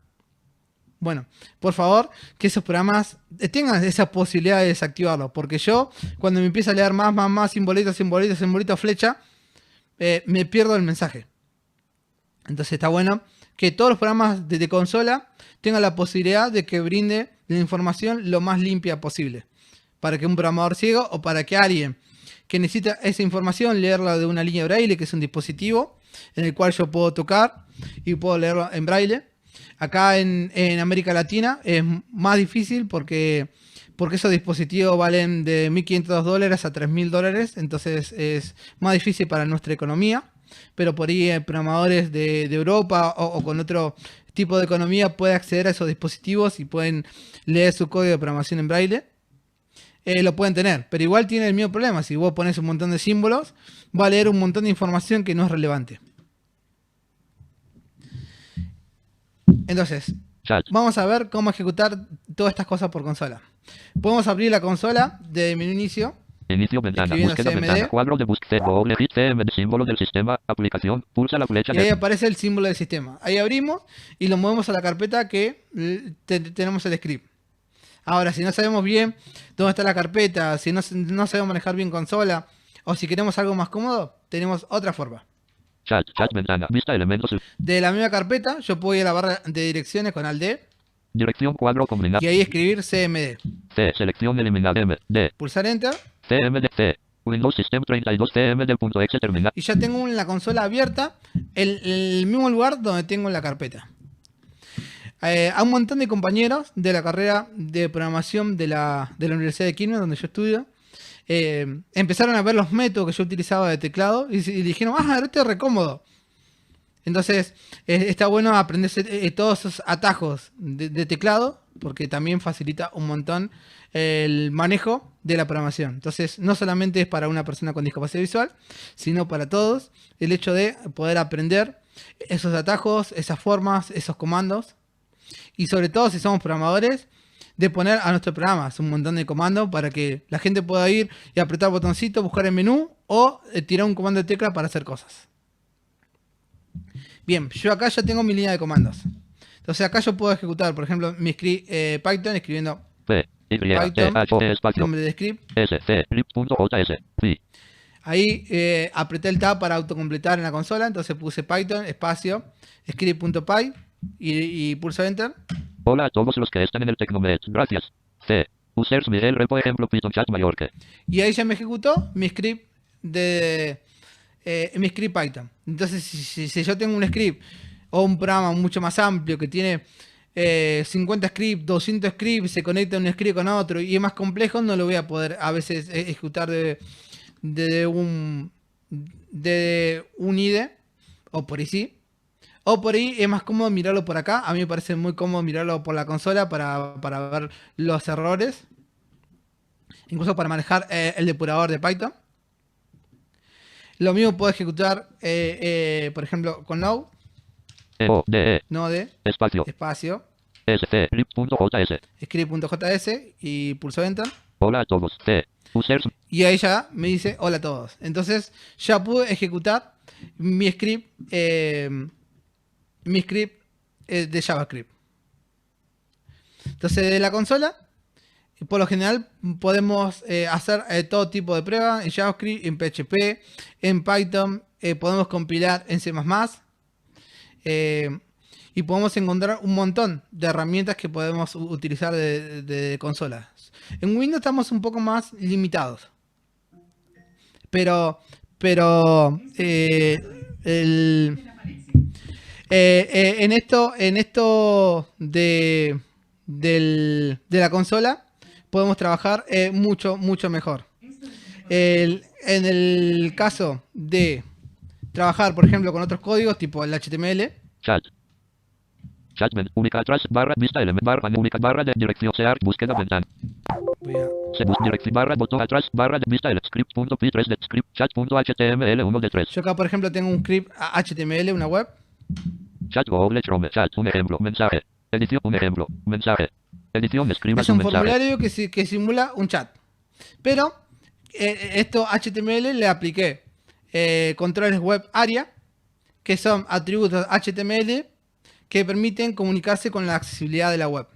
Bueno, por favor, que esos programas tengan esa posibilidad de desactivarlo. Porque yo, cuando me empieza a leer más, simbolitos, flecha, me pierdo el mensaje. Entonces está bueno que todos los programas de consola tengan la posibilidad de que brinde la información lo más limpia posible. Para que un programador ciego o para que alguien que necesita esa información leerla de una línea braille, que es un dispositivo en el cual yo puedo tocar y puedo leerlo en braille. Acá en América Latina es más difícil porque esos dispositivos valen de $1.500 a $3.000, entonces es más difícil para nuestra economía. Pero por ahí programadores de Europa o con otro tipo de economía pueden acceder a esos dispositivos y pueden leer su código de programación en braille. Lo pueden tener, pero igual tiene el mismo problema. Si vos pones un montón de símbolos, va a leer un montón de información que no es relevante. Entonces, vamos a ver cómo ejecutar todas estas cosas por consola. Podemos abrir la consola de menú inicio. Inicio ventana, búsqueda CMD. ventana, cuadro de búsqueda, doble hit, CMD, símbolo del sistema, aplicación, pulsa la flecha. Y ahí aparece el símbolo del sistema. Ahí abrimos y lo movemos a la carpeta que tenemos el script. Ahora, si no sabemos bien dónde está la carpeta, si no sabemos manejar bien consola, o si queremos algo más cómodo, tenemos otra forma. Chat ventana, vista elementos. De la misma carpeta, yo puedo ir a la barra de direcciones con Alt D. Dirección cuadro combinado. Y ahí escribir CMD. C, selección eliminada, M, D. Pulsar Enter. CMD, C. Windows System 32, CMD.exe terminal. Y ya tengo en la consola abierta el mismo lugar donde tengo la carpeta. A un montón de compañeros de la carrera de programación de la Universidad de Quilmes, donde yo estudio, empezaron a ver los métodos que yo utilizaba de teclado y dijeron, este es re cómodo. Entonces está bueno aprenderse todos esos atajos de teclado porque también facilita un montón el manejo de la programación. Entonces, no solamente es para una persona con discapacidad visual, sino para todos, el hecho de poder aprender esos atajos, esas formas, esos comandos, y sobre todo si somos programadores, de poner a nuestro programa un montón de comandos para que la gente pueda ir y apretar botoncito, buscar el menú o tirar un comando de tecla para hacer cosas. Bien, yo acá ya tengo mi línea de comandos. Entonces acá yo puedo ejecutar, por ejemplo, mi script Python escribiendo Python, nombre de script. Ahí apreté el tab para autocompletar en la consola, entonces puse Python, espacio, script.py y pulso Enter. Hola a todos los que están en el Tecnomed. Gracias. C. Users Miguel Repo ejemplo Python Chat Mallorca. Y ahí ya me ejecutó mi script mi script Python. Entonces, si yo tengo un script o un programa mucho más amplio que tiene 50 scripts, 200 scripts, se conecta un script con otro y es más complejo, no lo voy a poder a veces ejecutar de un IDE o por ahí sí. O por ahí es más cómodo mirarlo por acá. A mí me parece muy cómodo mirarlo por la consola para ver los errores. Incluso para manejar el depurador de Python. Lo mismo puedo ejecutar, por ejemplo, con Node. Node, espacio, script.js y pulso Enter. Hola a todos. C. Users. Y ahí ya me dice hola a todos. Entonces ya pude ejecutar mi script de JavaScript. Entonces de la consola, por lo general podemos hacer todo tipo de pruebas en JavaScript, en PHP, en Python, podemos compilar en C++, y podemos encontrar un montón de herramientas que podemos utilizar de consolas. En Windows estamos un poco más limitados, pero en esto de la consola podemos trabajar mucho mejor. En el caso de trabajar, por ejemplo, con otros códigos tipo el HTML. Chatman, única atrás, barra, vista, element, barra, única, barra de dirección, sear, búsqueda, ventana. Se busca dirección, barra, botón atrás, barra de vista, el script.p3 de script, chat.html 1 de 3. Yo acá, por ejemplo, tengo un script HTML, una web. Chat Google Chrome, chat, un ejemplo, mensaje. Edición, un ejemplo, mensaje. Edición, escriba es un formulario que simula un chat. Pero esto HTML le apliqué controles web ARIA, que son atributos HTML que permiten comunicarse con la accesibilidad de la web.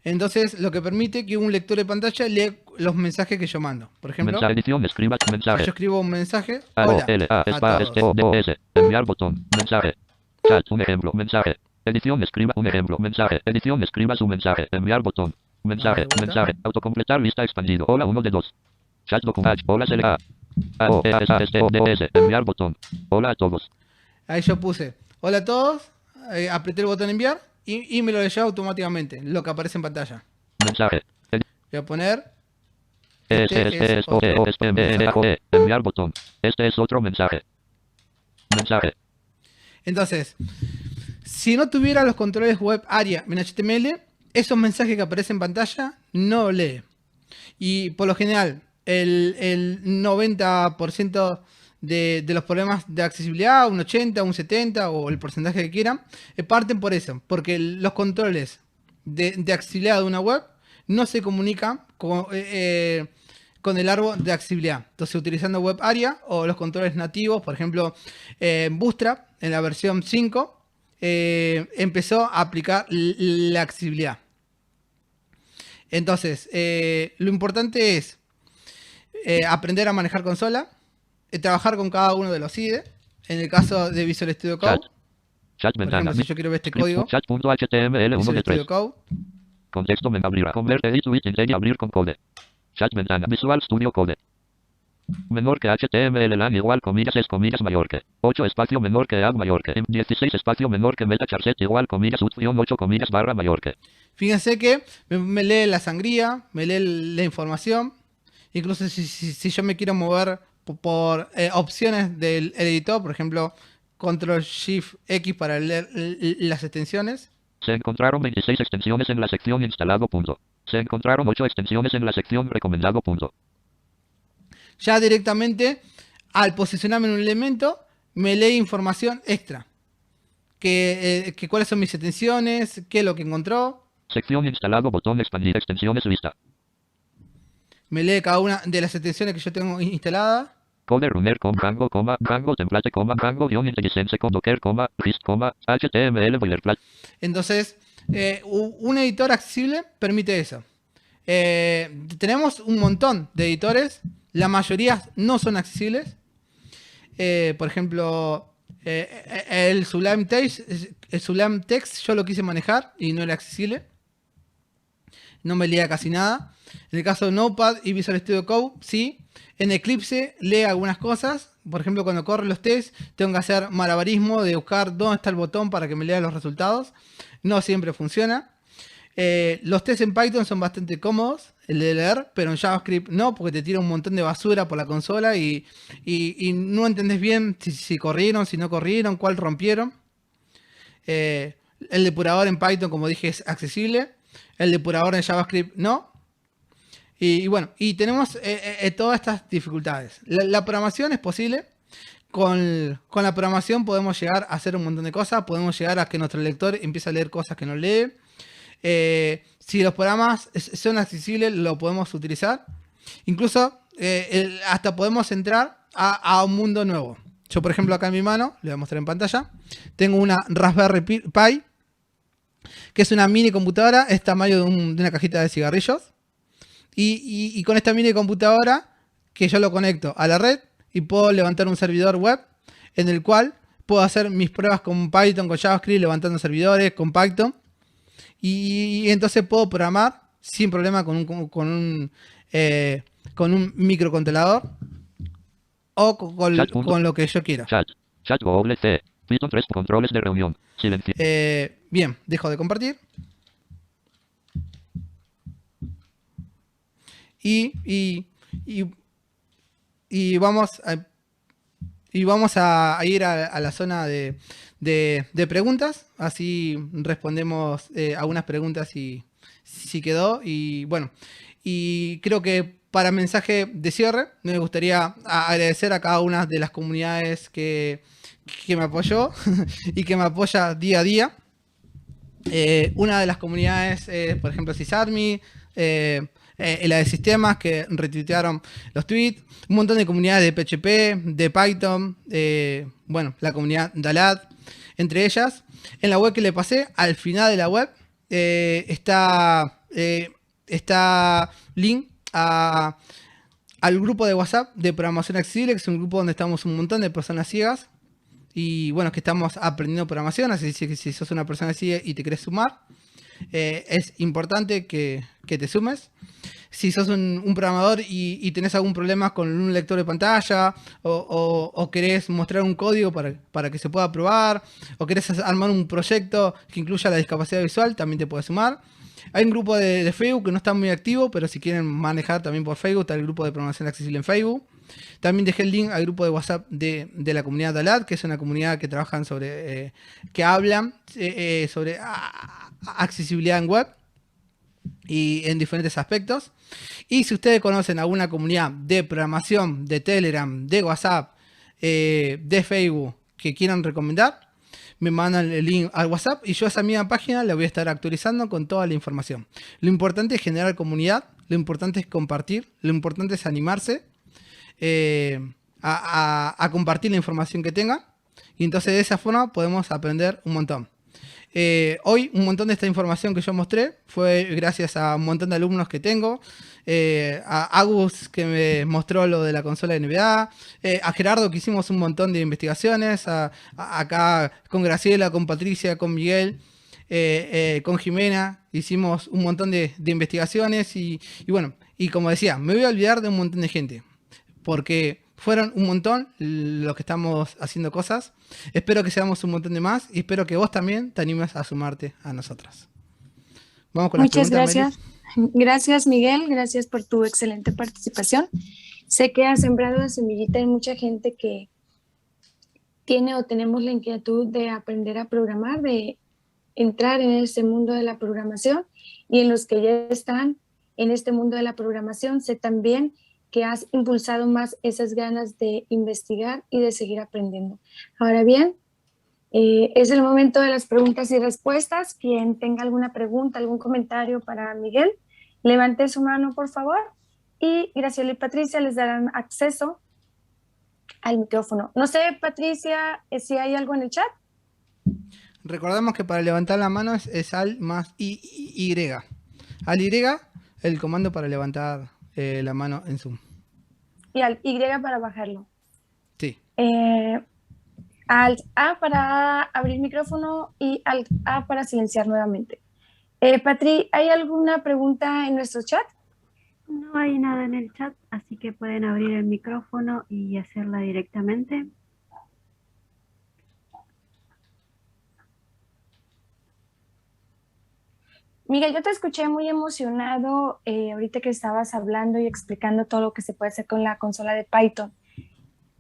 Entonces, lo que permite que un lector de pantalla lea los mensajes que yo mando. Por ejemplo, mensaje, edición, escriba, mensaje. Yo escribo un mensaje. Hola enviar botón, mensaje. Chat, un ejemplo, mensaje. Edición, escriba, un ejemplo, mensaje. Edición, escriba su mensaje. Enviar botón. Mensaje, mensaje. Autocompletar lista expandido. Hola 1 de 2. Chat document. Hola CLA. Enviar botón. Hola a todos. Ahí yo puse hola a todos. Apreté el botón enviar y me lo leyó automáticamente. Lo que aparece en pantalla. Mensaje. Voy a poner. Enviar botón. Este es otro mensaje. Mensaje. Entonces, si no tuviera los controles web ARIA en HTML, esos mensajes que aparecen en pantalla no lee. Y por lo general, el 90% de los problemas de accesibilidad, un 80, un 70 o el porcentaje que quieran, parten por eso. Porque los controles de accesibilidad de una web no se comunican con el árbol de accesibilidad. Entonces, utilizando web ARIA o los controles nativos, por ejemplo, Bootstrap, en la versión 5, empezó a aplicar la accesibilidad. Entonces, lo importante es aprender a manejar consola, trabajar con cada uno de los IDE. En el caso de Visual Studio Code, Chat por ventana. ejemplo, si yo quiero ver este código, Chat.html 1 Visual de 3. Studio Code, Contexto men abrir a convert edit with intent abrir con code. Chat ventana Visual Studio Code. Menor que HTML LAN igual comillas es comillas mayor que 8 espacio menor que add mayor que 16 espacio menor que meta charset igual comillas utfion 8 comillas barra mayor que. Fíjense que me lee la sangría, me lee la información. Incluso si yo me quiero mover por opciones del editor, por ejemplo, Control Shift X para leer las extensiones. Se encontraron 26 extensiones en la sección instalado. Se encontraron 8 extensiones en la sección recomendado. Ya directamente, al posicionarme en un elemento, me lee información extra. Que cuáles son mis extensiones, qué es lo que encontró. Sección instalado, botón expandir extensiones lista. Me lee cada una de las extensiones que yo tengo instaladas. Code runner com rango, rango template, rango intelligence con docker, list, html boilerplate. Entonces, un editor accesible permite eso. Tenemos un montón de editores. La mayoría no son accesibles. Por ejemplo, el Sublime Text yo lo quise manejar y no era accesible. No me leía casi nada. En el caso de Notepad y Visual Studio Code, sí. En Eclipse lee algunas cosas. Por ejemplo, cuando corre los tests, tengo que hacer malabarismo de buscar dónde está el botón para que me lea los resultados. No siempre funciona. Los tests en Python son bastante cómodos, el de leer, pero en JavaScript no, porque te tira un montón de basura por la consola y no entendés bien si corrieron, si no corrieron, cuál rompieron. El depurador en Python, como dije, es accesible. El depurador en JavaScript no. Y bueno, y tenemos todas estas dificultades. La programación es posible. Con la programación podemos llegar a hacer un montón de cosas. Podemos llegar a que nuestro lector empiece a leer cosas que no lee. Si los programas son accesibles, lo podemos utilizar. Incluso hasta podemos entrar a un mundo nuevo. Yo, por ejemplo, acá en mi mano, le voy a mostrar en pantalla, tengo una Raspberry Pi, que es una mini computadora, es tamaño de una cajita de cigarrillos. Y con esta mini computadora, que yo lo conecto a la red y puedo levantar un servidor web en el cual puedo hacer mis pruebas con Python, con JavaScript, levantando servidores, con Python. Y entonces puedo programar sin problema con un microcontrolador o con lo que yo quiera. Chat Google C. Python 3 controles de reunión. Silencio. Bien, dejo de compartir. Y vamos a ir a la zona de preguntas. Así respondemos algunas preguntas si quedó. Y bueno, y creo que para mensaje de cierre me gustaría agradecer a cada una de las comunidades que me apoyó y que me apoya día a día. Una de las comunidades, por ejemplo, Sysarmy, la de sistemas que retuitearon los tweets, un montón de comunidades de PHP, de Python, bueno, la comunidad Dalat, entre ellas. En la web que le pasé, al final de la web, está link al grupo de WhatsApp de programación accesible, que es un grupo donde estamos un montón de personas ciegas. Y bueno, que estamos aprendiendo programación, así que si sos una persona ciega y te querés sumar, es importante que te sumes. Si sos un programador y tenés algún problema con un lector de pantalla o querés mostrar un código para que se pueda probar, o querés armar un proyecto que incluya la discapacidad visual, también te puedes sumar. Hay un grupo de Facebook que no está muy activo, pero si quieren manejar también por Facebook, está el grupo de programación accesible en Facebook. También dejé el link al grupo de WhatsApp de la comunidad Dalat, que es una comunidad que trabajan sobre, que hablan sobre accesibilidad en web y en diferentes aspectos. Y si ustedes conocen alguna comunidad de programación, de Telegram, de WhatsApp, de Facebook que quieran recomendar, me mandan el link al WhatsApp y yo a esa misma página la voy a estar actualizando con toda la información. Lo importante es generar comunidad, lo importante es compartir, lo importante es animarse a compartir la información que tengan, y entonces de esa forma podemos aprender un montón. Hoy un montón de esta información que yo mostré fue gracias a un montón de alumnos que tengo, a Agus que me mostró lo de la consola de NBA, a Gerardo que hicimos un montón de investigaciones, acá con Graciela, con Patricia, con Miguel, con Jimena, hicimos un montón de investigaciones y bueno, y como decía, me voy a olvidar de un montón de gente, porque fueron un montón los que estamos haciendo cosas. Espero que seamos un montón de más y espero que vos también te animes a sumarte a nosotras. Vamos con las preguntas. Muchas gracias. Gracias, Miguel. Gracias por tu excelente participación. Sé que has sembrado la semillita en mucha gente que tiene o tenemos la inquietud de aprender a programar, de entrar en este mundo de la programación y en los que ya están en este mundo de la programación, sé también que has impulsado más esas ganas de investigar y de seguir aprendiendo. Ahora bien, es el momento de las preguntas y respuestas. Quien tenga alguna pregunta, algún comentario para Miguel, levante su mano, por favor, y Graciela y Patricia les darán acceso al micrófono. No sé, Patricia, si hay algo en el chat. Recordamos que para levantar la mano es al más Y. Al Y, el comando para levantar la mano en Zoom. Y al Y para bajarlo. Sí. Alt A para abrir micrófono y Alt A para silenciar nuevamente. Patri, ¿hay alguna pregunta en nuestro chat? No hay nada en el chat, así que pueden abrir el micrófono y hacerla directamente. Miguel, yo te escuché muy emocionado ahorita que estabas hablando y explicando todo lo que se puede hacer con la consola de Python.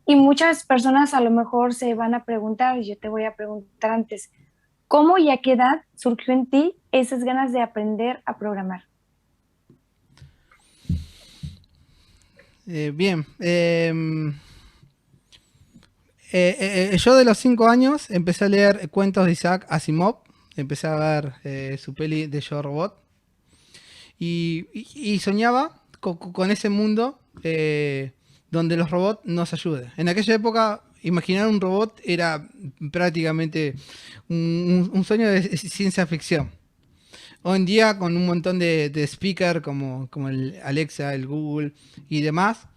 Y muchas personas a lo mejor se van a preguntar, y yo te voy a preguntar antes, ¿cómo y a qué edad surgió en ti esas ganas de aprender a programar? Bien. Yo de los 5 años empecé a leer cuentos de Isaac Asimov. Empecé a ver su peli de Yo Robot. Y soñaba con ese mundo donde los robots nos ayuden. En aquella época, imaginar un robot era prácticamente un sueño de ciencia ficción. Hoy en día, con un montón de speaker como el Alexa, el Google y demás,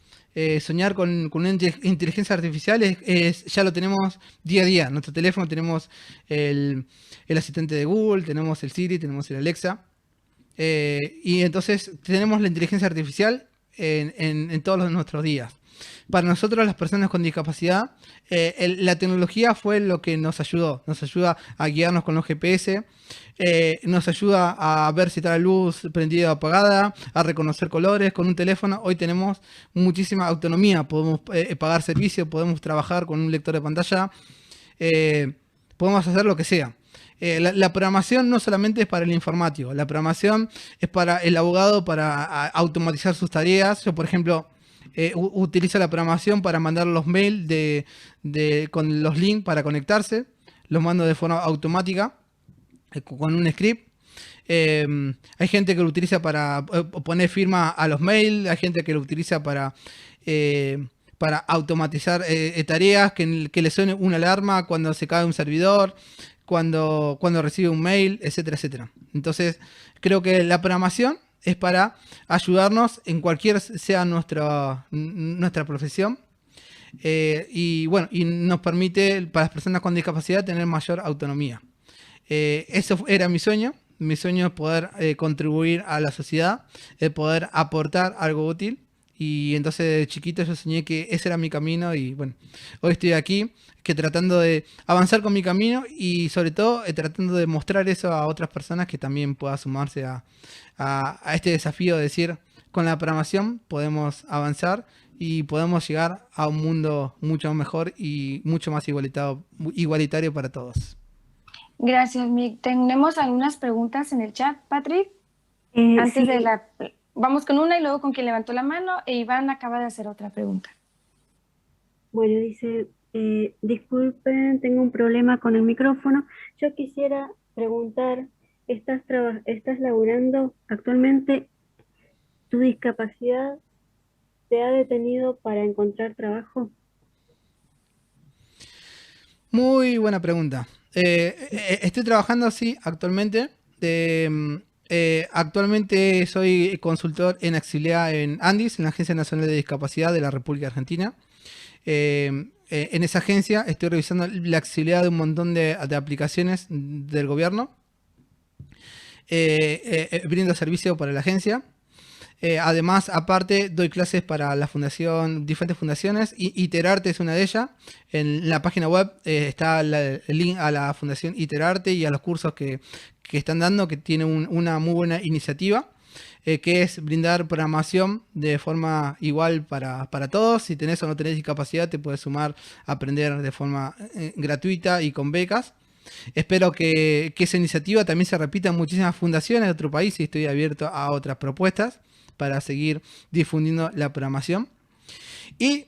soñar con una inteligencia artificial ya lo tenemos día a día. En nuestro teléfono tenemos el asistente de Google, tenemos el Siri, tenemos el Alexa. Y entonces tenemos la inteligencia artificial en todos nuestros días. Para nosotros, las personas con discapacidad, la tecnología fue lo que nos ayudó. Nos ayuda a guiarnos con los GPS, nos ayuda a ver si está la luz prendida o apagada, a reconocer colores. Con un teléfono hoy tenemos muchísima autonomía. Podemos pagar servicios, podemos trabajar con un lector de pantalla, podemos hacer lo que sea. La programación no solamente es para el informático, la programación es para el abogado, para automatizar sus tareas. Yo, por ejemplo, utilizo la programación para mandar los mails con los links para conectarse. Los mando de forma automática con un script. Hay gente que lo utiliza para poner firma a los mails. Hay gente que lo utiliza para automatizar tareas, que le suene una alarma cuando se cae un servidor, cuando recibe un mail, etcétera, etcétera. Entonces, creo que la programación es para ayudarnos en cualquier sea nuestra profesión. Y bueno, y nos permite, para las personas con discapacidad, tener mayor autonomía. Eso era mi sueño. Mi sueño es poder contribuir a la sociedad, poder aportar algo útil. Y entonces de chiquito yo soñé que ese era mi camino y bueno, hoy estoy aquí tratando de avanzar con mi camino y sobre todo tratando de mostrar eso a otras personas que también puedan sumarse a este desafío de decir, con la programación podemos avanzar y podemos llegar a un mundo mucho mejor y mucho más igualitario para todos. Gracias, Mick. Tenemos algunas preguntas en el chat, Patrick. Antes de vamos con una y luego con quien levantó la mano, e Iván acaba de hacer otra pregunta. Bueno, dice, disculpen, tengo un problema con el micrófono. Yo quisiera preguntar, ¿estás laburando actualmente? ¿Tu discapacidad te ha detenido para encontrar trabajo? Muy buena pregunta. Estoy trabajando, sí, actualmente. Actualmente soy consultor en Auxilia en ANDIS, en la Agencia Nacional de Discapacidad de la República Argentina. En esa agencia estoy revisando la accesibilidad de un montón de aplicaciones del gobierno. Brindo servicio para la agencia. Además, aparte, doy clases para la fundación, diferentes fundaciones. Iterarte es una de ellas. En la página web está el link a la fundación Iterarte y a los cursos que están dando, que tiene una muy buena iniciativa, que es brindar programación de forma igual para todos. Si tenés o no tenés discapacidad, te puedes sumar a aprender de forma gratuita y con becas. espero que esa iniciativa también se repita en muchísimas fundaciones de otro país y estoy abierto a otras propuestas para seguir difundiendo la programación. Y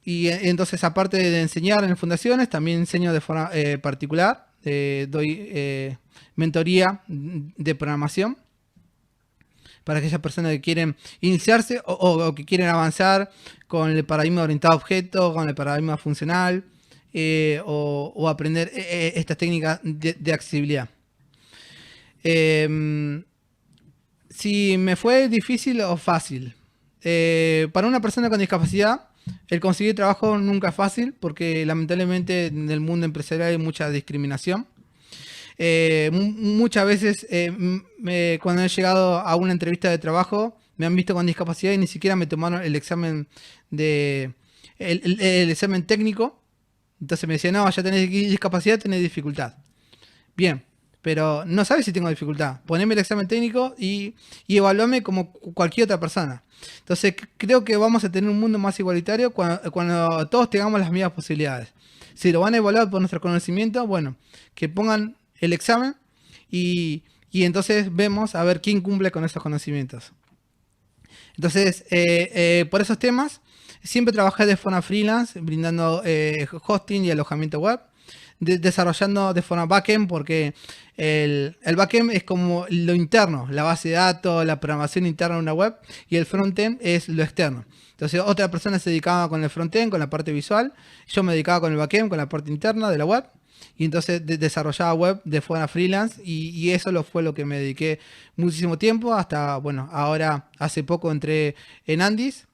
entonces, aparte de enseñar en fundaciones, también enseño de forma particular, doy mentoría de programación para aquellas personas que quieren iniciarse o que quieren avanzar con el paradigma orientado a objetos, con el paradigma funcional, o aprender estas técnicas de accesibilidad. Si me fue difícil o fácil. Para una persona con discapacidad, el conseguir trabajo nunca es fácil porque lamentablemente en el mundo empresarial hay mucha discriminación. Muchas veces cuando he llegado a una entrevista de trabajo me han visto con discapacidad y ni siquiera me tomaron el examen el examen técnico. Entonces me decían, no, ya tenés discapacidad, tenés dificultad. Bien, pero no sabes si tengo dificultad. Poneme el examen técnico y evaluame como cualquier otra persona. Entonces creo que vamos a tener un mundo más igualitario cuando todos tengamos las mismas posibilidades. Si lo van a evaluar por nuestro conocimiento, bueno, que pongan el examen y entonces vemos a ver quién cumple con esos conocimientos. Entonces, por esos temas, siempre trabajé de forma freelance, brindando hosting y alojamiento web, desarrollando de forma backend, porque el backend es como lo interno, la base de datos, la programación interna de una web, y el frontend es lo externo. Entonces, otra persona se dedicaba con el frontend, con la parte visual, yo me dedicaba con el backend, con la parte interna de la web, y entonces desarrollaba web de forma freelance y eso fue lo que me dediqué muchísimo tiempo hasta, bueno, ahora hace poco entré en Andis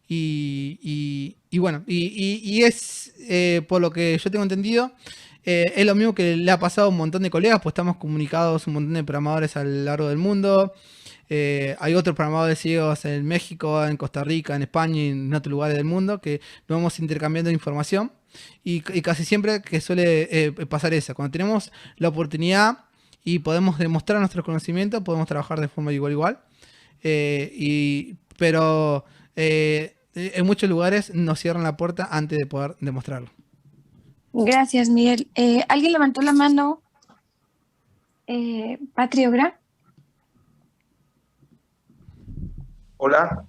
y bueno, y es por lo que yo tengo entendido, es lo mismo que le ha pasado a un montón de colegas, pues estamos comunicados un montón de programadores a lo largo del mundo. Hay otros programadores ciegos en México, en Costa Rica, en España y en otros lugares del mundo que nos vamos intercambiando información y casi siempre que suele pasar eso. Cuando tenemos la oportunidad y podemos demostrar nuestros conocimientos, podemos trabajar de forma igual. Pero en muchos lugares nos cierran la puerta antes de poder demostrarlo. Gracias, Miguel. ¿Alguien levantó la mano? Patriogra. Hola,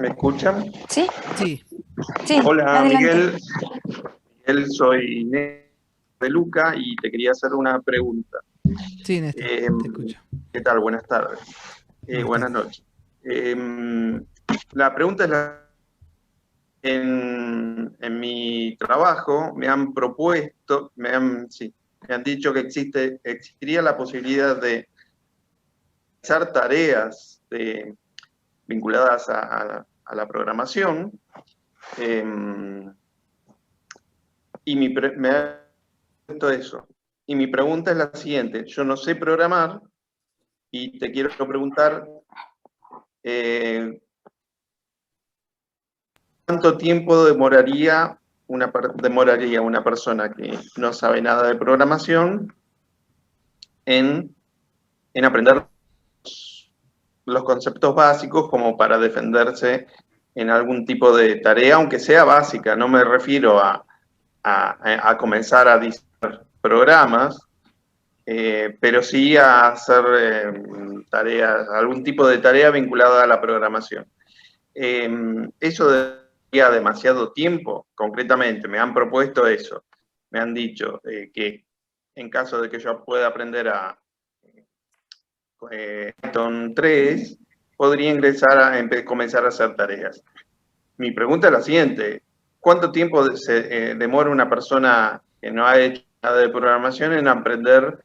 ¿me escuchan? Sí. Sí. Sí, hola, adelante. Miguel, soy Néstor de Luca y te quería hacer una pregunta. Sí, Néstor, te escucho. ¿Qué tal? Buenas tardes. Buenas noches. La pregunta es en mi trabajo me han propuesto, me han dicho que existiría la posibilidad de hacer tareas vinculadas a la programación, y me ha puesto eso. Y mi pregunta es la siguiente: yo no sé programar y te quiero preguntar ¿cuánto tiempo demoraría una persona que no sabe nada de programación en aprender los conceptos básicos como para defenderse en algún tipo de tarea, aunque sea básica? No me refiero a comenzar a diseñar programas, pero sí a hacer tareas, algún tipo de tarea vinculada a la programación. Eso daría demasiado tiempo, concretamente. Me han propuesto eso. Me han dicho que en caso de que yo pueda aprender a Python 3, podría comenzar a hacer tareas. Mi pregunta es la siguiente: ¿cuánto tiempo se demora una persona que no ha hecho nada de programación en aprender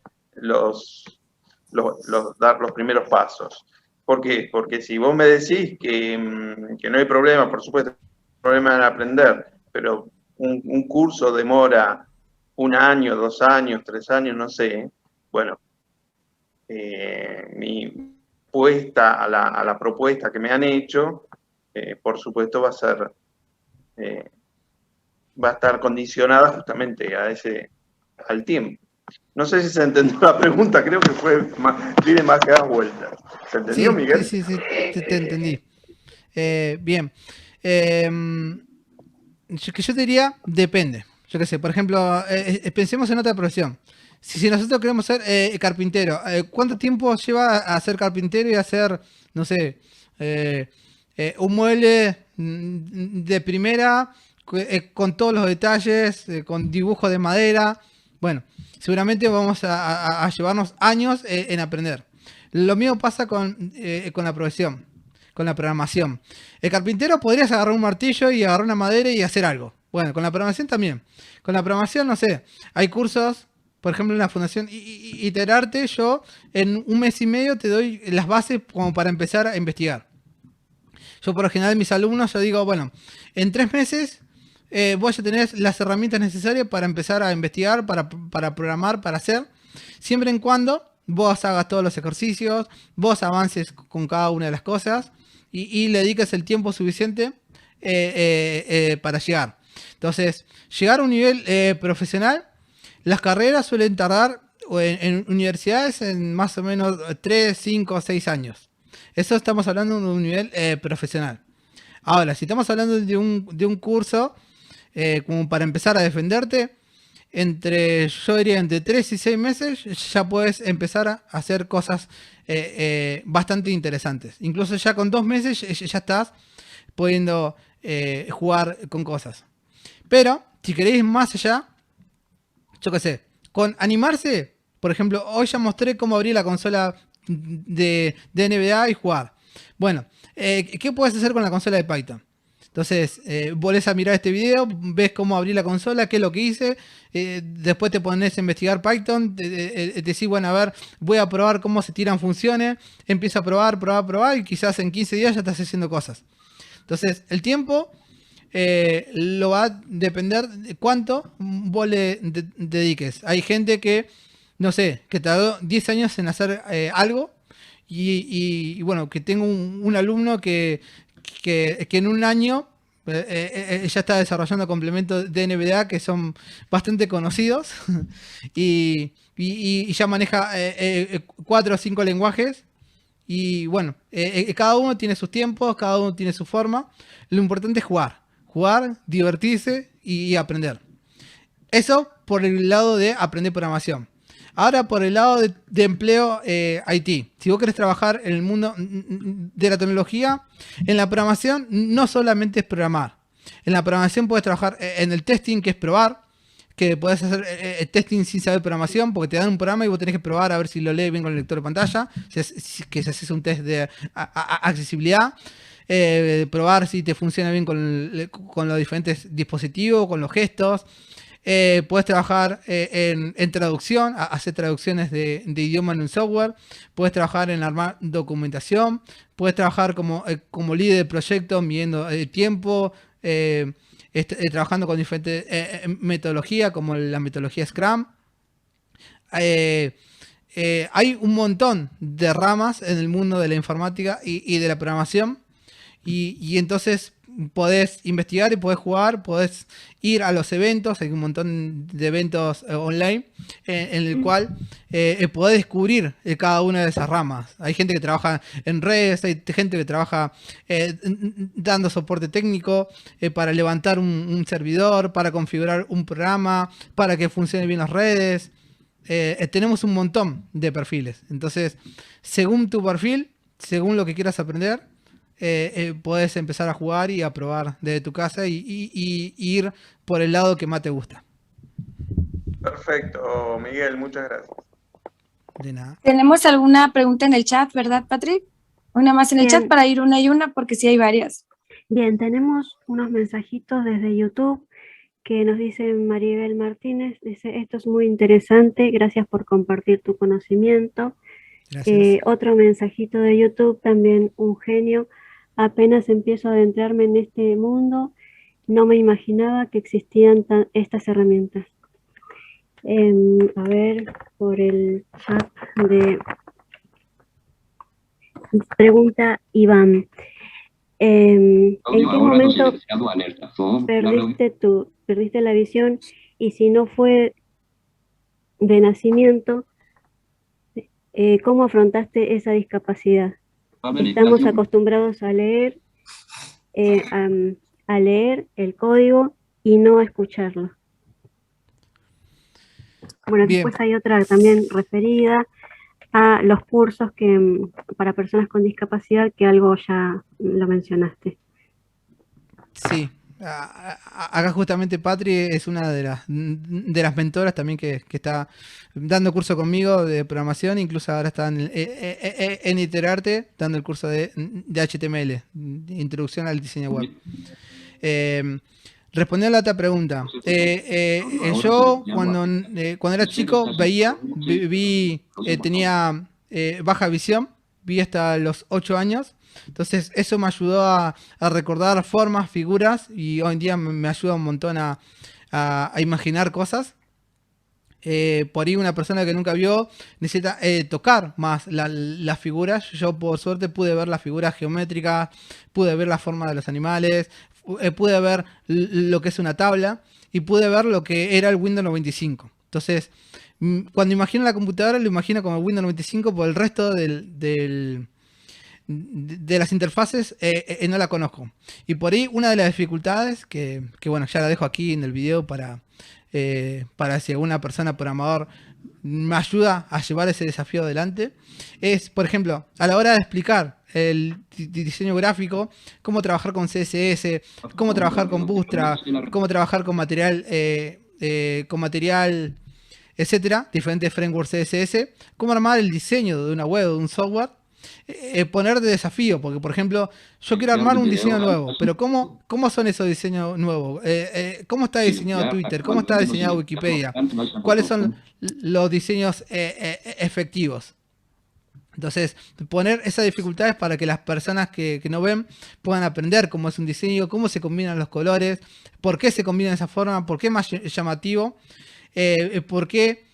dar los primeros pasos? ¿Por qué? Porque si vos me decís que no hay problema, por supuesto, no hay problema en aprender, pero un curso demora 1 año, 2 años, 3 años, no sé, bueno, mi respuesta a la propuesta que me han hecho, por supuesto, va a estar condicionada justamente al tiempo. No sé si se entendió la pregunta, creo que tiene demasiadas vueltas. ¿Se entendió, Sí, Miguel? Sí, te entendí. Bien. Yo te diría, depende. yo qué sé, por ejemplo, pensemos en otra profesión. Si nosotros queremos ser carpintero, ¿cuánto tiempo lleva a ser carpintero y hacer, no sé, un mueble de primera, con todos los detalles, con dibujo de madera? Bueno, seguramente vamos a llevarnos años en aprender. Lo mismo pasa con la profesión, con la programación. El carpintero podrías agarrar un martillo y agarrar una madera y hacer algo. Bueno, con la programación también. Con la programación, no sé, hay cursos, por ejemplo, en la Fundación Iterarte, yo en un mes y medio te doy las bases como para empezar a investigar. Yo por lo general mis alumnos, yo digo, bueno, en 3 meses vos ya tenés las herramientas necesarias para empezar a investigar, para programar, para hacer, siempre en cuando vos hagas todos los ejercicios, vos avances con cada una de las cosas y le dediques el tiempo suficiente para llegar. Entonces, llegar a un nivel profesional, las carreras suelen tardar en universidades en más o menos 3, 5, 6 años. Eso estamos hablando de un nivel profesional. Ahora, si estamos hablando de un curso como para empezar a defenderte, yo diría entre 3 y 6 meses ya puedes empezar a hacer cosas bastante interesantes. Incluso ya con 2 meses ya estás pudiendo jugar con cosas. Pero, si queréis ir más allá, yo qué sé, con animarse, por ejemplo, hoy ya mostré cómo abrir la consola de NBA y jugar. Bueno, ¿qué puedes hacer con la consola de Python? Entonces, volvés a mirar este video, ves cómo abrí la consola, qué es lo que hice, después te pones a investigar Python, te decís, bueno, a ver, voy a probar cómo se tiran funciones, empieza a probar, y quizás en 15 días ya estás haciendo cosas. Entonces, el tiempo lo va a depender de cuánto vos le dediques. Hay gente que, no sé, que tardó 10 años en hacer algo, y bueno, que tengo un alumno que en un año ya está desarrollando complementos de NBA que son bastante conocidos y ya maneja 4 o 5 lenguajes. Y bueno, cada uno tiene sus tiempos, cada uno tiene su forma. Lo importante es jugar, divertirse y aprender. Eso por el lado de aprender programación. Ahora por el lado de empleo IT. Si vos querés trabajar en el mundo de la tecnología, en la programación no solamente es programar. En la programación puedes trabajar en el testing, que es probar, que podés hacer testing sin saber programación, porque te dan un programa y vos tenés que probar a ver si lo lee bien con el lector de pantalla, que se hace un test de accesibilidad, probar si te funciona bien con los diferentes dispositivos, con los gestos. Puedes trabajar en traducción, hacer traducciones de idioma en un software. Puedes trabajar en armar documentación. Puedes trabajar como líder de proyecto, midiendo tiempo, trabajando con diferentes metodologías, como la metodología Scrum. Hay un montón de ramas en el mundo de la informática y de la programación. Y entonces podés investigar y podés jugar, podés ir a los eventos, hay un montón de eventos online en el cual podés descubrir cada una de esas ramas. Hay gente que trabaja en redes, hay gente que trabaja dando soporte técnico para levantar un servidor, para configurar un programa, para que funcione bien las redes. Tenemos un montón de perfiles. Entonces, según tu perfil, según lo que quieras aprender, podés empezar a jugar y a probar desde tu casa y ir por el lado que más te gusta. Perfecto, Miguel, muchas gracias. De nada. Tenemos alguna pregunta en el chat, ¿verdad, Patrick? Una más en el Bien. chat para ir una y una, porque sí hay varias. Bien, tenemos unos mensajitos desde YouTube que nos dice Maribel Martínez, dice, esto es muy interesante, gracias por compartir tu conocimiento. Gracias. Otro mensajito de YouTube, también un genio, apenas empiezo a adentrarme en este mundo, no me imaginaba que existían estas herramientas. A ver, por el chat pregunta Iván. ¿En qué momento perdiste la visión? Y si no fue de nacimiento, ¿cómo afrontaste esa discapacidad? Estamos acostumbrados a leer el código y no a escucharlo. Bueno, Bien. después hay otra también referida a los cursos para personas con discapacidad, que algo ya lo mencionaste. Sí, acá justamente Patri es una de las mentoras también que está dando curso conmigo de programación, incluso ahora está en Iterarte dando el curso de HTML, de Introducción al Diseño Web. Respondiendo a la otra pregunta, yo cuando era chico tenía baja visión, vi hasta los 8 años. Entonces eso me ayudó a recordar formas, figuras, y hoy en día me ayuda un montón a imaginar cosas. Por ahí una persona que nunca vio necesita tocar más las figuras. Yo por suerte pude ver las figuras geométricas, pude ver la forma de los animales, pude ver lo que es una tabla y pude ver lo que era el Windows 95. Entonces, cuando imagino la computadora lo imagino como el Windows 95, por el resto de las interfaces no la conozco. Y por ahí una de las dificultades, que bueno, ya la dejo aquí en el video para si alguna persona programador me ayuda a llevar ese desafío adelante, es, por ejemplo, a la hora de explicar el diseño gráfico, cómo trabajar con CSS, cómo trabajar con Bootstrap, cómo trabajar con material, etcétera, diferentes frameworks CSS, cómo armar el diseño de una web o de un software. Poner de desafío, porque por ejemplo yo quiero armar un diseño nuevo, pero ¿cómo son esos diseños nuevos? ¿Cómo está diseñado Twitter? ¿Cómo está diseñado Wikipedia? ¿Cuáles son los diseños efectivos? Entonces, poner esas dificultades para que las personas que no ven puedan aprender cómo es un diseño, cómo se combinan los colores, por qué se combinan de esa forma, por qué es más llamativo, por qué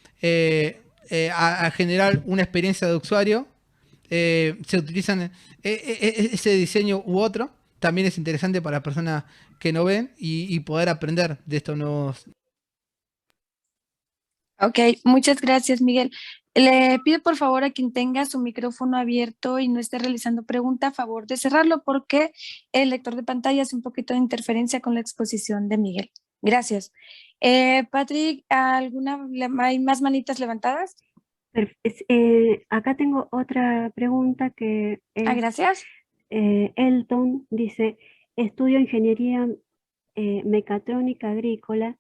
a generar una experiencia de usuario se utilizan ese diseño u otro. También es interesante para personas que no ven y poder aprender de estos nuevos. Ok, muchas gracias, Miguel. Le pido por favor a quien tenga su micrófono abierto y no esté realizando pregunta, a favor de cerrarlo, porque el lector de pantalla hace un poquito de interferencia con la exposición de Miguel. Gracias. Patrick, ¿hay más manitas levantadas? Acá tengo otra pregunta que es, gracias. Elton dice, estudio ingeniería mecatrónica agrícola.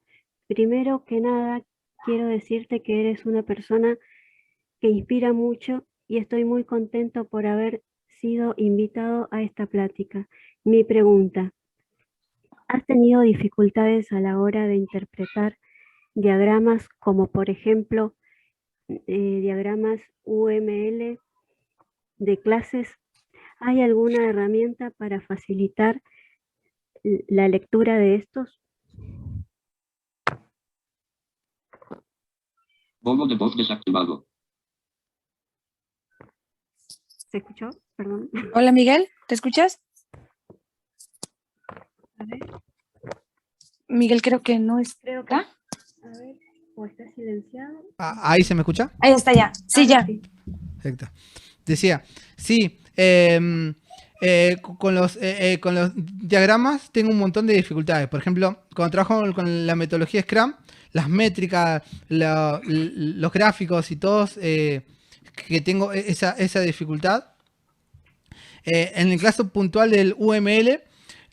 Primero que nada, quiero decirte que eres una persona que inspira mucho y estoy muy contento por haber sido invitado a esta plática. Mi pregunta, ¿has tenido dificultades a la hora de interpretar diagramas como por ejemplo diagramas UML de clases? ¿Hay alguna herramienta para facilitar la lectura de estos? Modo de voz desactivado. ¿Se escuchó? Perdón. Hola, Miguel, ¿te escuchas? A ver. Miguel, creo que no es. Creo que. A ver, o está silenciado. ¿Ahí se me escucha? Ahí está ya. Sí, ya. Sí. Perfecto. Decía, sí, con los diagramas tengo un montón de dificultades. Por ejemplo, cuando trabajo con la metodología Scrum, las métricas, los gráficos y todos, que tengo esa dificultad. En el caso puntual del UML,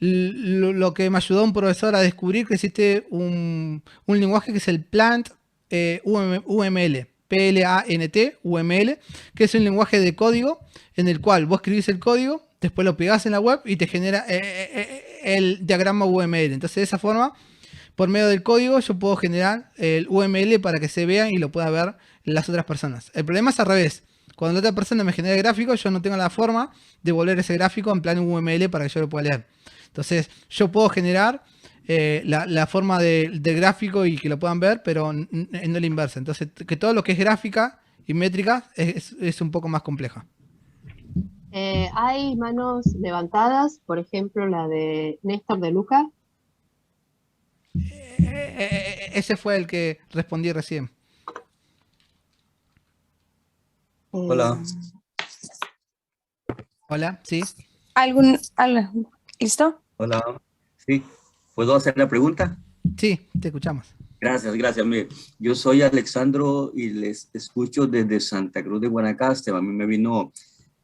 lo que me ayudó un profesor a descubrir que existe un lenguaje que es el Plant UML, P-L-A-N-T, UML, que es un lenguaje de código en el cual vos escribís el código, después lo pegás en la web y te genera el diagrama UML. Entonces, de esa forma, por medio del código, yo puedo generar el UML para que se vea y lo pueda ver las otras personas. El problema es al revés. Cuando la otra persona me genera el gráfico, yo no tengo la forma de volver ese gráfico en plan UML para que yo lo pueda leer. Entonces, yo puedo generar la forma del gráfico y que lo puedan ver, pero no la inversa. Entonces, que todo lo que es gráfica y métrica es un poco más compleja. Hay manos levantadas, por ejemplo, la de Néstor de Luca. Ese fue el que respondí recién. Hola. Hola, ¿sí? ¿Listo? Hola. Sí. ¿Puedo hacer la pregunta? Sí, te escuchamos. Gracias, gracias. Mire, yo soy Alexandro y les escucho desde Santa Cruz de Guanacaste. A mí me vino,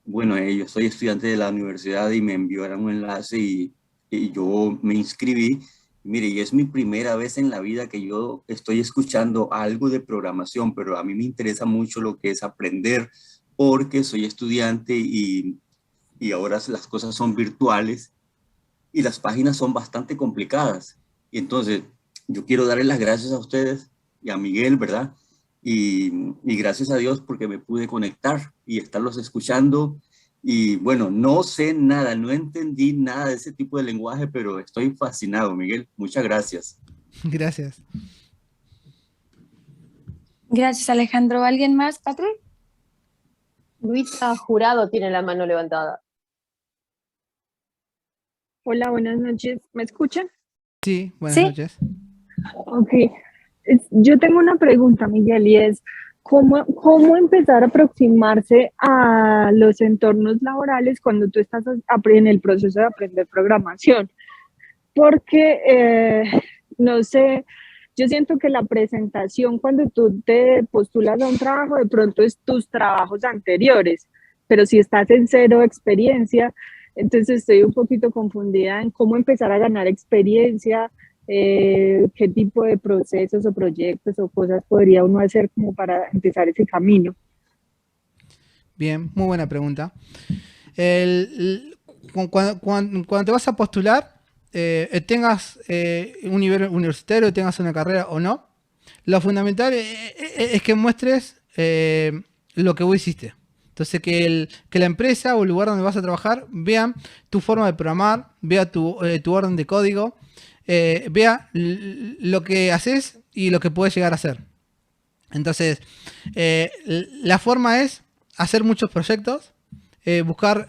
bueno, yo soy estudiante de la universidad y me enviaron un enlace y yo me inscribí. Mire, y es mi primera vez en la vida que yo estoy escuchando algo de programación, pero a mí me interesa mucho lo que es aprender porque soy estudiante y ahora las cosas son virtuales y las páginas son bastante complicadas. Y entonces yo quiero darles las gracias a ustedes y a Miguel, ¿verdad? Y gracias a Dios porque me pude conectar y estarlos escuchando. Y bueno, no sé nada, no entendí nada de ese tipo de lenguaje, pero estoy fascinado, Miguel. Muchas gracias. Gracias. Gracias, Alejandro. ¿Alguien más, Patrick? Luisa Jurado tiene la mano levantada. Hola, buenas noches. ¿Me escuchan? Sí, buenas Sí. noches. Ok. Yo tengo una pregunta, Miguel, y es, ¿cómo empezar a aproximarse a los entornos laborales cuando tú estás en el proceso de aprender programación? Porque, no sé, yo siento que la presentación cuando tú te postulas a un trabajo, de pronto es tus trabajos anteriores, pero si estás en cero experiencia, entonces estoy un poquito confundida en cómo empezar a ganar experiencia, qué tipo de procesos o proyectos o cosas podría uno hacer como para empezar ese camino. Bien, muy buena pregunta. Cuando te vas a postular, tengas un nivel universitario, tengas una carrera o no, lo fundamental es que muestres lo que vos hiciste. Entonces, que la empresa o el lugar donde vas a trabajar vean tu forma de programar, vea tu orden de código, vea lo que haces y lo que puedes llegar a hacer. Entonces, la forma es hacer muchos proyectos, buscar,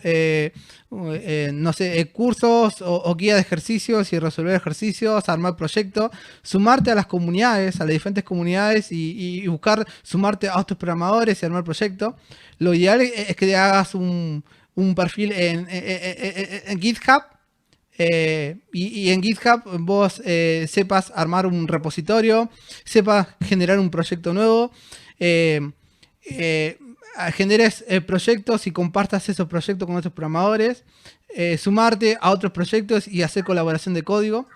no sé, cursos o guía de ejercicios y resolver ejercicios, armar proyectos, sumarte a las comunidades, a las diferentes comunidades y buscar sumarte a otros programadores y armar proyectos. Lo ideal es que hagas un perfil en GitHub. Y en GitHub vos sepas armar un repositorio, sepas generar un proyecto nuevo, generes proyectos y compartas esos proyectos con otros programadores, sumarte a otros proyectos y hacer colaboración de código.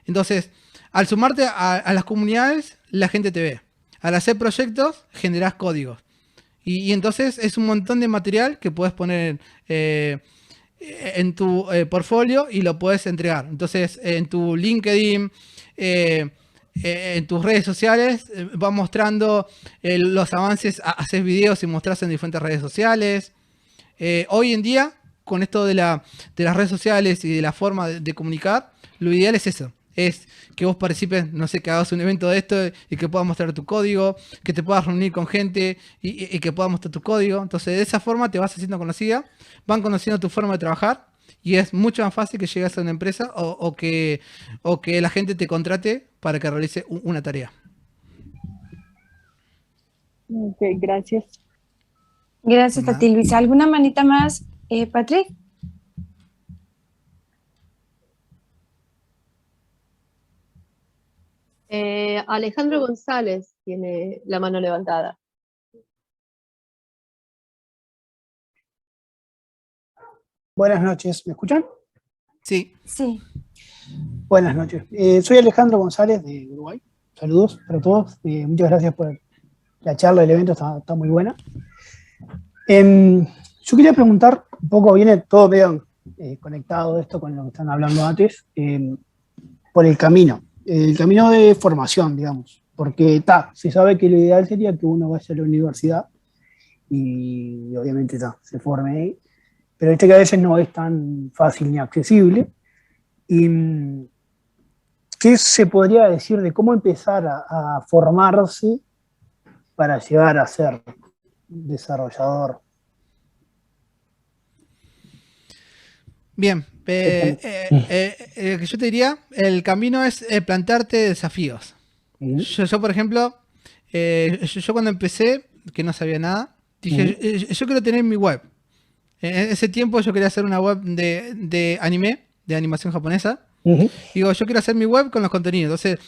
Entonces, al sumarte a las comunidades, la gente te ve. Al hacer proyectos, generás códigos. Y entonces es un montón de material que puedes poner en tu portfolio y lo puedes entregar. Entonces, en tu LinkedIn, en tus redes sociales, vas mostrando los avances, haces videos y mostrás en diferentes redes sociales. Hoy en día, con esto de las redes sociales y de la forma de comunicar, lo ideal es eso. Es que vos participes, no sé, que hagas un evento de esto y que puedas mostrar tu código, que te puedas reunir con gente y que puedas mostrar tu código. Entonces, de esa forma te vas haciendo conocida, van conociendo tu forma de trabajar y es mucho más fácil que llegues a una empresa o que la gente te contrate para que realice una tarea. Ok, gracias. Gracias a ti, Luisa. ¿Alguna manita más, Patrick? Alejandro González tiene la mano levantada. Buenas noches, ¿me escuchan? Sí. Sí. Buenas noches. Soy Alejandro González de Uruguay. Saludos para todos. Muchas gracias por la charla, el evento está muy buena. Yo quería preguntar, un poco viene todo medio conectado esto con lo que están hablando antes, por el camino de formación, digamos. Porque se sabe que lo ideal sería que uno vaya a la universidad y obviamente se forme ahí. Pero que a veces no es tan fácil ni accesible. ¿Y qué se podría decir de cómo empezar a formarse para llegar a ser desarrollador? Bien, que yo te diría, el camino es plantearte desafíos. Yo por ejemplo, yo cuando empecé, que no sabía nada, dije, yo quiero tener mi web. En ese tiempo yo quería hacer una web de anime, de animación japonesa. Digo, yo quiero hacer mi web con los contenidos. Entonces,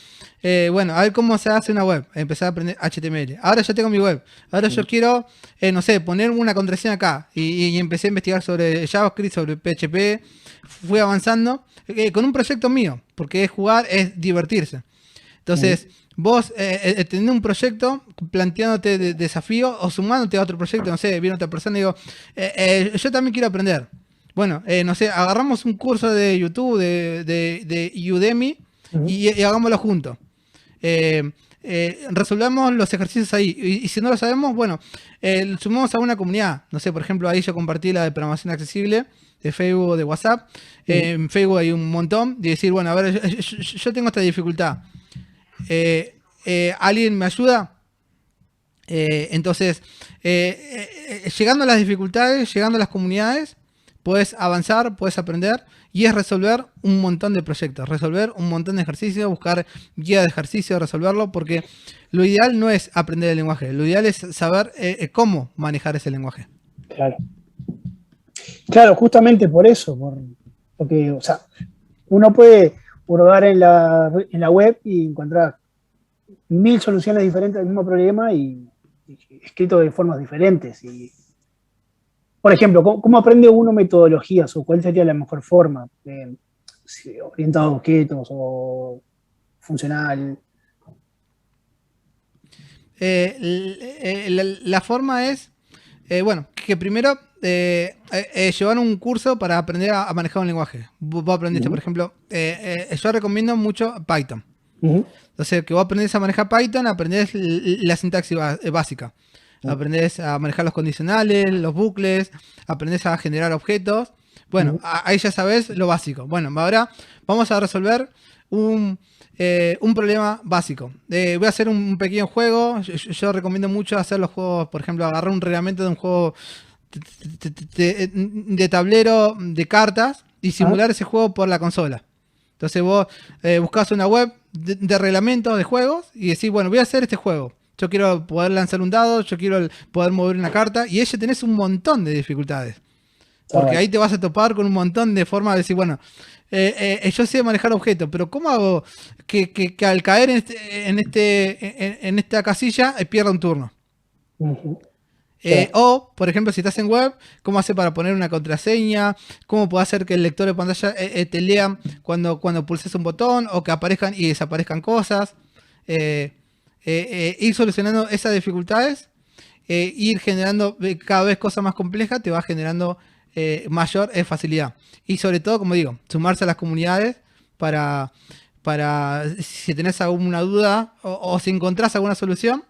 bueno, a ver cómo se hace una web. Empezar a aprender HTML. Ahora ya tengo mi web. Ahora yo quiero, no sé, poner una contraseña acá. Y empecé a investigar sobre JavaScript, sobre PHP. Fui avanzando con un proyecto mío. Porque es jugar, es divertirse. Entonces, vos teniendo un proyecto, planteándote desafío o sumándote a otro proyecto, no sé, viene otra persona y digo, yo también quiero aprender. Bueno, no sé, agarramos un curso de YouTube, de Udemy y hagámoslo juntos. Resolvamos los ejercicios ahí. Y si no lo sabemos, bueno, sumamos a una comunidad. No sé, por ejemplo, ahí yo compartí la de programación accesible de Facebook o de WhatsApp. En Facebook hay un montón. De decir, bueno, a ver, yo tengo esta dificultad. ¿Alguien me ayuda? Entonces, llegando a las dificultades, llegando a las comunidades, puedes avanzar, puedes aprender y es resolver un montón de proyectos, resolver un montón de ejercicios, buscar guía de ejercicio, resolverlo, porque lo ideal no es aprender el lenguaje, lo ideal es saber cómo manejar ese lenguaje. Claro, justamente por eso, porque, o sea, uno puede hurgar en la web y encontrar 1000 soluciones diferentes al mismo problema y escrito de formas diferentes. Por ejemplo, ¿cómo aprende uno metodologías o cuál sería la mejor forma? Orientado a objetos o funcional. La forma es, bueno, que primero llevar un curso para aprender a manejar un lenguaje. Vos aprendiste, por ejemplo, yo recomiendo mucho Python. Entonces, que vos aprendés a manejar Python, aprendés la sintaxis básica. Aprendés a manejar los condicionales, los bucles, aprendés a generar objetos. Bueno, ahí ya sabes lo básico. Bueno, ahora vamos a resolver un problema básico. Voy a hacer un pequeño juego. Yo recomiendo mucho hacer los juegos, por ejemplo, agarrar un reglamento de un juego de tablero de cartas y simular ese juego por la consola. Entonces vos buscás una web de reglamentos de juegos y decís, bueno, voy a hacer este juego. Yo quiero poder lanzar un dado, yo quiero poder mover una carta y ahí ya tenés un montón de dificultades. Porque ahí te vas a topar con un montón de formas de decir, bueno, yo sé manejar objetos, pero ¿cómo hago que al caer en esta casilla pierda un turno? O, por ejemplo, si estás en web, ¿cómo hace para poner una contraseña? ¿Cómo puede hacer que el lector de pantalla te lea cuando pulses un botón o que aparezcan y desaparezcan cosas? Ir solucionando esas dificultades, ir generando cada vez cosas más complejas, te va generando mayor facilidad. Y sobre todo, como digo, sumarse a las comunidades para si tenés alguna duda o si encontrás alguna solución,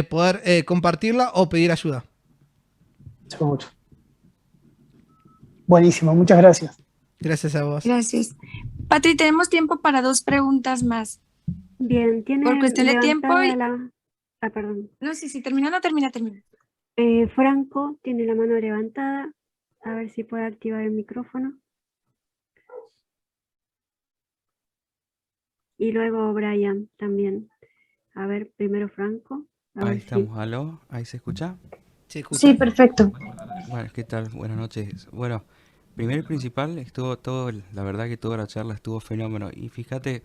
poder compartirla o pedir ayuda. Buenísimo, muchas gracias. Gracias a vos. Gracias. Patri, tenemos tiempo para 2 preguntas más. Bien, tiene por cuestión de tiempo perdón. No, sí, termina. Franco tiene la mano levantada. A ver si puede activar el micrófono. Y luego Brian también. A ver, primero Franco. Ahí estamos, ¿aló? ¿Ahí se escucha? Sí, perfecto. Bueno, ¿qué tal? Buenas noches. Bueno, primero y principal, estuvo todo, la verdad que toda la charla estuvo fenómeno. Y fíjate,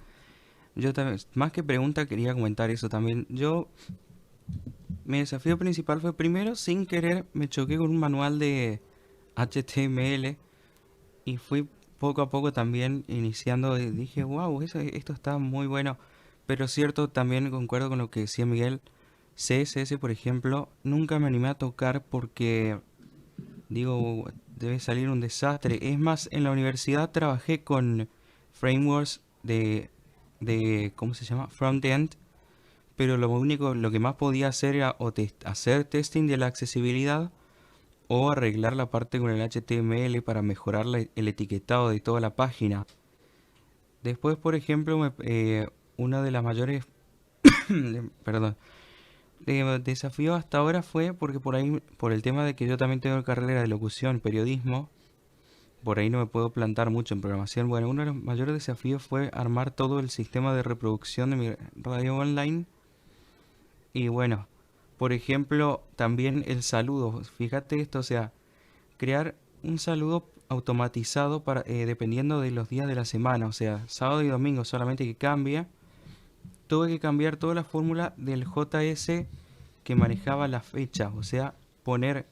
yo también, más que pregunta, quería comentar eso también. Mi desafío principal fue primero, sin querer, me choqué con un manual de HTML y fui poco a poco también iniciando, dije, wow, esto está muy bueno. Pero cierto, también concuerdo con lo que decía Miguel. CSS, por ejemplo, nunca me animé a tocar porque, digo, debe salir un desastre. Es más, en la universidad trabajé con frameworks de ¿cómo se llama? Front-end. Pero lo que más podía hacer era hacer testing de la accesibilidad o arreglar la parte con el HTML para mejorar el etiquetado de toda la página. Después, por ejemplo, una de las mayores desafío hasta ahora fue porque por el tema de que yo también tengo carrera de locución, periodismo, por ahí no me puedo plantar mucho en programación. Bueno, uno de los mayores desafíos fue armar todo el sistema de reproducción de mi radio online. Y bueno, por ejemplo, también el saludo. Fíjate esto, o sea, crear un saludo automatizado para, dependiendo de los días de la semana, o sea, sábado y domingo solamente que cambia. Tuve que cambiar toda la fórmula del JS que manejaba las fechas, o sea, poner,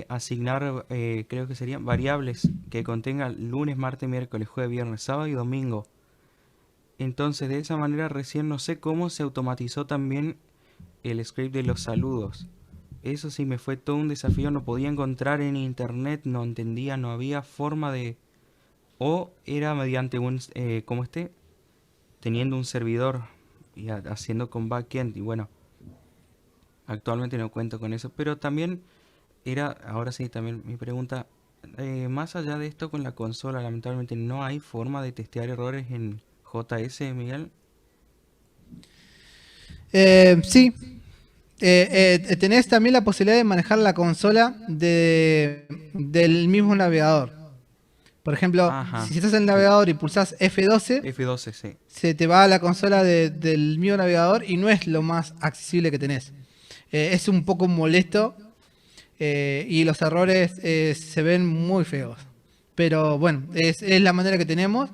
asignar, creo que serían variables que contengan lunes, martes, miércoles, jueves, viernes, sábado y domingo. Entonces, de esa manera recién no sé cómo se automatizó también el script de los saludos. Eso sí me fue todo un desafío, no podía encontrar en internet, no entendía, no había forma de... O era mediante un, teniendo un servidor y haciendo con backend. Y bueno, actualmente no cuento con eso, pero también era, ahora sí, también mi pregunta, más allá de esto con la consola, lamentablemente no hay forma de testear errores en JS, Miguel. Sí. Tenés también la posibilidad de manejar la consola del mismo navegador. Por ejemplo, Ajá, si estás en el sí. navegador y pulsás F12, F12, sí. se te va a la consola del mismo navegador y no es lo más accesible que tenés. Es un poco molesto y los errores se ven muy feos. Pero bueno, es la manera que tenemos.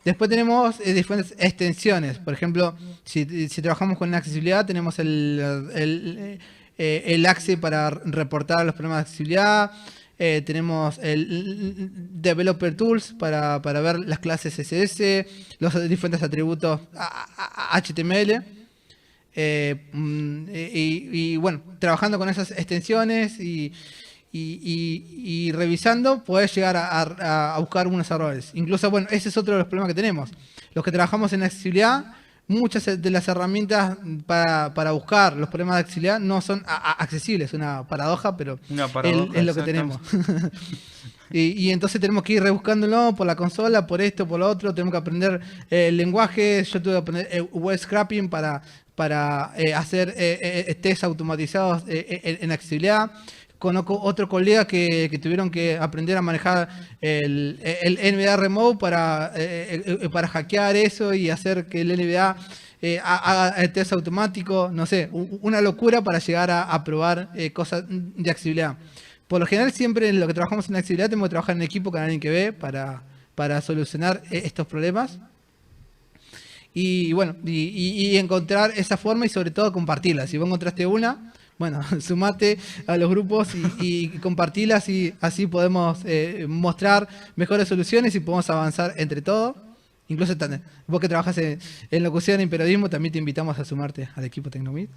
Después tenemos diferentes extensiones. Por ejemplo, si trabajamos con accesibilidad, tenemos el Axe para reportar los problemas de accesibilidad. Tenemos el Developer Tools para ver las clases CSS, los diferentes atributos HTML. Y bueno, trabajando con esas extensiones y revisando, podés llegar a buscar algunos errores. Incluso, bueno, ese es otro de los problemas que tenemos. Los que trabajamos en accesibilidad, muchas de las herramientas para buscar los problemas de accesibilidad no son accesibles. Una paradoja, pero Una paradoja, es lo que tenemos. Y entonces tenemos que ir rebuscándolo por la consola, por esto, por lo otro. Tenemos que aprender el lenguaje. Yo tuve que aprender web scraping para hacer tests automatizados en accesibilidad. Conozco otro colega que tuvieron que aprender a manejar el NBA Remote para hackear eso y hacer que el NBA haga el test automático. No sé, una locura para llegar a probar cosas de accesibilidad. Por lo general, siempre en lo que trabajamos en accesibilidad tenemos que trabajar en equipo con alguien que ve para solucionar estos problemas. Y bueno, y encontrar esa forma y sobre todo compartirla. Si vos encontraste una, bueno, sumate a los grupos y compartilas y así podemos mostrar mejores soluciones y podemos avanzar entre todos. Incluso vos que trabajas en locución y en periodismo, también te invitamos a sumarte al equipo Tecnomit.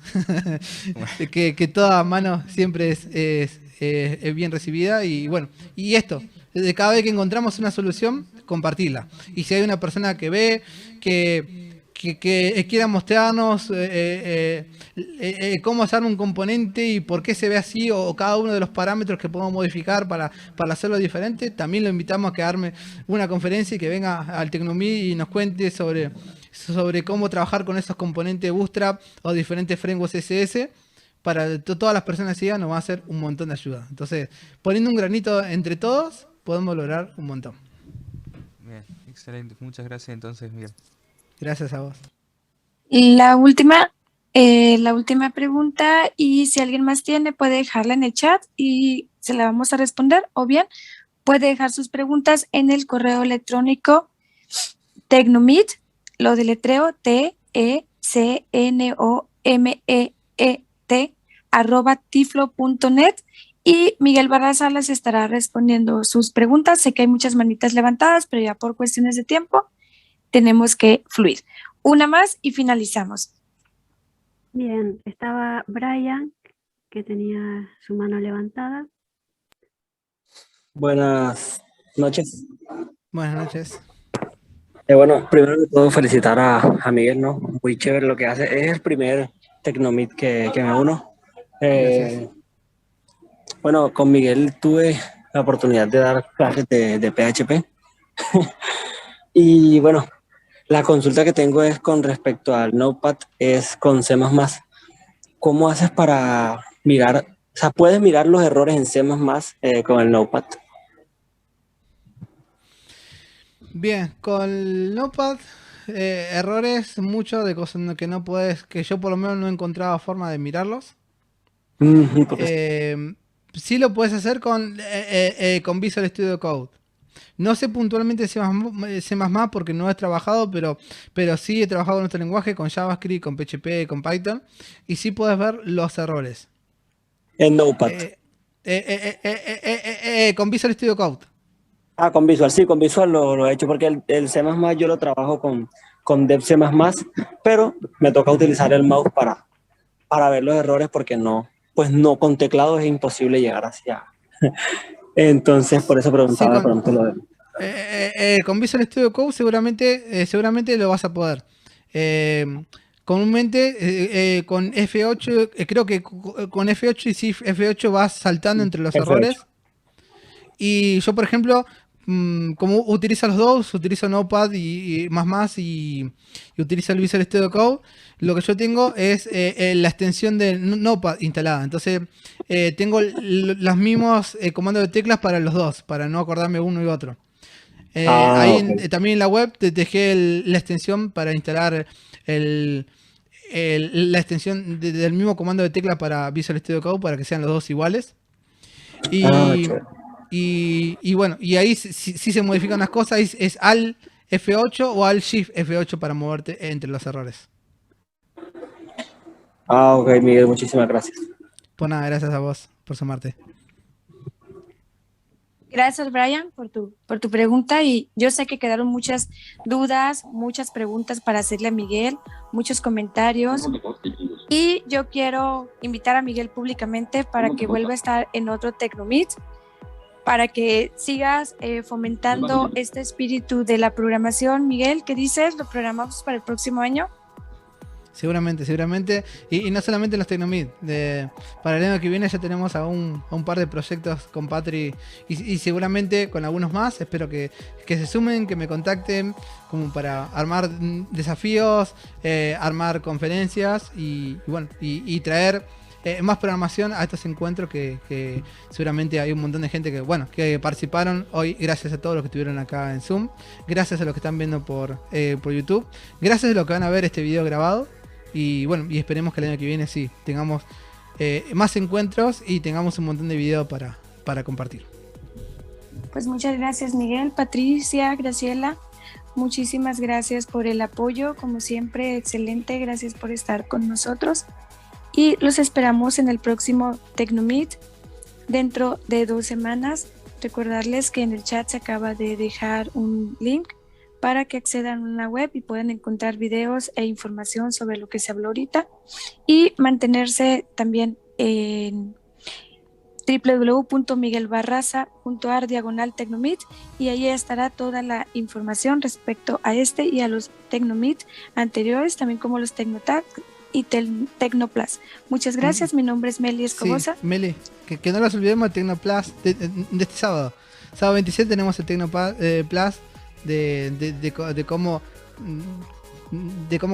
que toda mano siempre es bien recibida. Y bueno, y esto, de cada vez que encontramos una solución, compartirla. Y si hay una persona que ve, que quiera mostrarnos cómo hacer un componente y por qué se ve así, o cada uno de los parámetros que podemos modificar para hacerlo diferente, también lo invitamos a que arme una conferencia y que venga al Tecnomit y nos cuente sobre cómo trabajar con esos componentes Bootstrap o diferentes frameworks CSS. Para todas las personas que sigan nos va a hacer un montón de ayuda. Entonces, poniendo un granito entre todos, podemos lograr un montón. Bien, excelente. Muchas gracias entonces, Miguel. Gracias a vos. La última pregunta, y si alguien más tiene, puede dejarla en el chat y se la vamos a responder, o bien puede dejar sus preguntas en el correo electrónico Tecnomit, lo deletreo tecnomet@tiflo.net, y Miguel Barraza les estará respondiendo sus preguntas. Sé que hay muchas manitas levantadas, pero ya por cuestiones de tiempo tenemos que fluir. Una más y finalizamos. Bien, estaba Brian, que tenía su mano levantada. Buenas noches. Buenas noches. Bueno, primero de todo felicitar a Miguel, ¿no? Muy chévere lo que hace. Es el primer Tecnomit que me uno. Bueno, con Miguel tuve la oportunidad de dar clases de PHP. Y bueno, la consulta que tengo es con respecto al Notepad, es con C++. ¿Cómo haces para mirar, o sea, puedes mirar los errores en C++ con el Notepad? Bien, con el Notepad, errores, muchos de cosas que no puedes, que yo por lo menos no he encontrado forma de mirarlos. sí lo puedes hacer con Visual Studio Code. No sé puntualmente C++, porque no he trabajado, pero sí he trabajado en otro lenguaje, con JavaScript, con PHP, con Python, y sí puedes ver los errores. En Notepad. Con Visual Studio Code. Ah, con Visual, sí, con Visual lo he hecho porque el C++ yo lo trabajo con Dev C++, pero me toca utilizar el mouse para ver los errores porque pues no, con teclado es imposible llegar hacia. Entonces, por eso preguntaba Sí, pronto lo de... con Visual Studio Code seguramente lo vas a poder. Comúnmente con F8, creo que con F8 y sí, F8 vas saltando entre los F8. errores. Y yo, por ejemplo, como utilizo los dos, utilizo Notepad y utilizo el Visual Studio Code, lo que yo tengo es la extensión de Notepad instalada. Entonces tengo los mismos comandos de teclas para los dos, para no acordarme uno y otro. Okay. También en la web te dejé la extensión para instalar la extensión del mismo comando de tecla para Visual Studio Code para que sean los dos iguales. Y bueno, y ahí sí se modifican las cosas, es al F8 o al Shift F8 para moverte entre los errores. Ok, Miguel, muchísimas gracias. Pues nada, gracias a vos por sumarte. Gracias, Brian, por tu pregunta, y yo sé que quedaron muchas dudas, muchas preguntas para hacerle a Miguel, muchos comentarios, y yo quiero invitar a Miguel públicamente para que vuelva a estar en otro Tecnomeet, para que sigas fomentando este espíritu de la programación. Miguel, ¿qué dices? ¿Lo programamos para el próximo año? Seguramente. Y no solamente en los Tecnomeet. Para el año que viene ya tenemos a un par de proyectos con Patri y seguramente con algunos más. Espero que se sumen, que me contacten como para armar desafíos, armar conferencias y traer más programación a estos encuentros que seguramente hay un montón de gente que participaron hoy, gracias a todos los que estuvieron acá en Zoom, gracias a los que están viendo por YouTube, gracias a los que van a ver este video grabado. Y bueno, y esperemos que el año que viene sí tengamos más encuentros y tengamos un montón de videos para compartir. Pues muchas gracias, Miguel. Patricia, Graciela, muchísimas gracias por el apoyo, como siempre, excelente, gracias por estar con nosotros y los esperamos en el próximo Tecnomeet dentro de 2 semanas. Recordarles que en el chat se acaba de dejar un link para que accedan a la web y puedan encontrar videos e información sobre lo que se habló ahorita y mantenerse también en www.miguelbarraza.ar/Tecnomeet y ahí estará toda la información respecto a este y a los Tecnomeet anteriores, también como los Tecnotag y Tecnoplas. Muchas gracias, mi nombre es Meli Escobosa. Sí, Meli, que no nos olvidemos del Tecnoplas de este sábado. Sábado 27 tenemos el Tecnoplas de cómo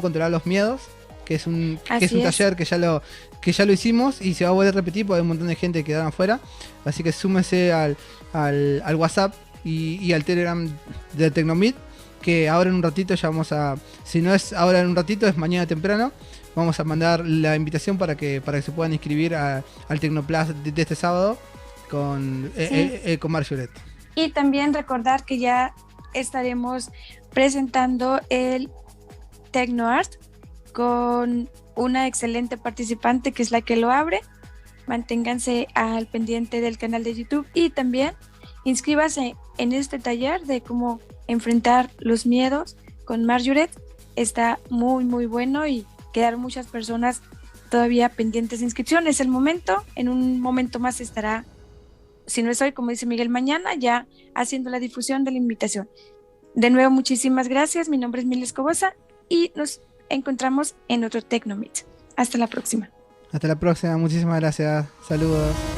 controlar los miedos, que es un taller que ya lo hicimos y se va a volver a repetir porque hay un montón de gente que quedaron afuera, así que súmense al WhatsApp y al Telegram de Tecnomeet, que ahora en un ratito ya vamos a, si no es ahora en un ratito, es mañana temprano, vamos a mandar la invitación para que se puedan inscribir al Tecnoplas de este sábado con Marjoret. Y también recordar que ya estaremos presentando el TecnoArt con una excelente participante que es la que lo abre. Manténganse al pendiente del canal de YouTube y también inscríbase en este taller de cómo enfrentar los miedos con Marjoret. Está muy muy bueno y quedaron muchas personas todavía pendientes de inscripción. Es el momento, en un momento más estará, si no es hoy, como dice Miguel, mañana, ya haciendo la difusión de la invitación. De nuevo, muchísimas gracias. Mi nombre es Mili Escobosa y nos encontramos en otro Tecnomeet. Hasta la próxima. Hasta la próxima. Muchísimas gracias. Saludos.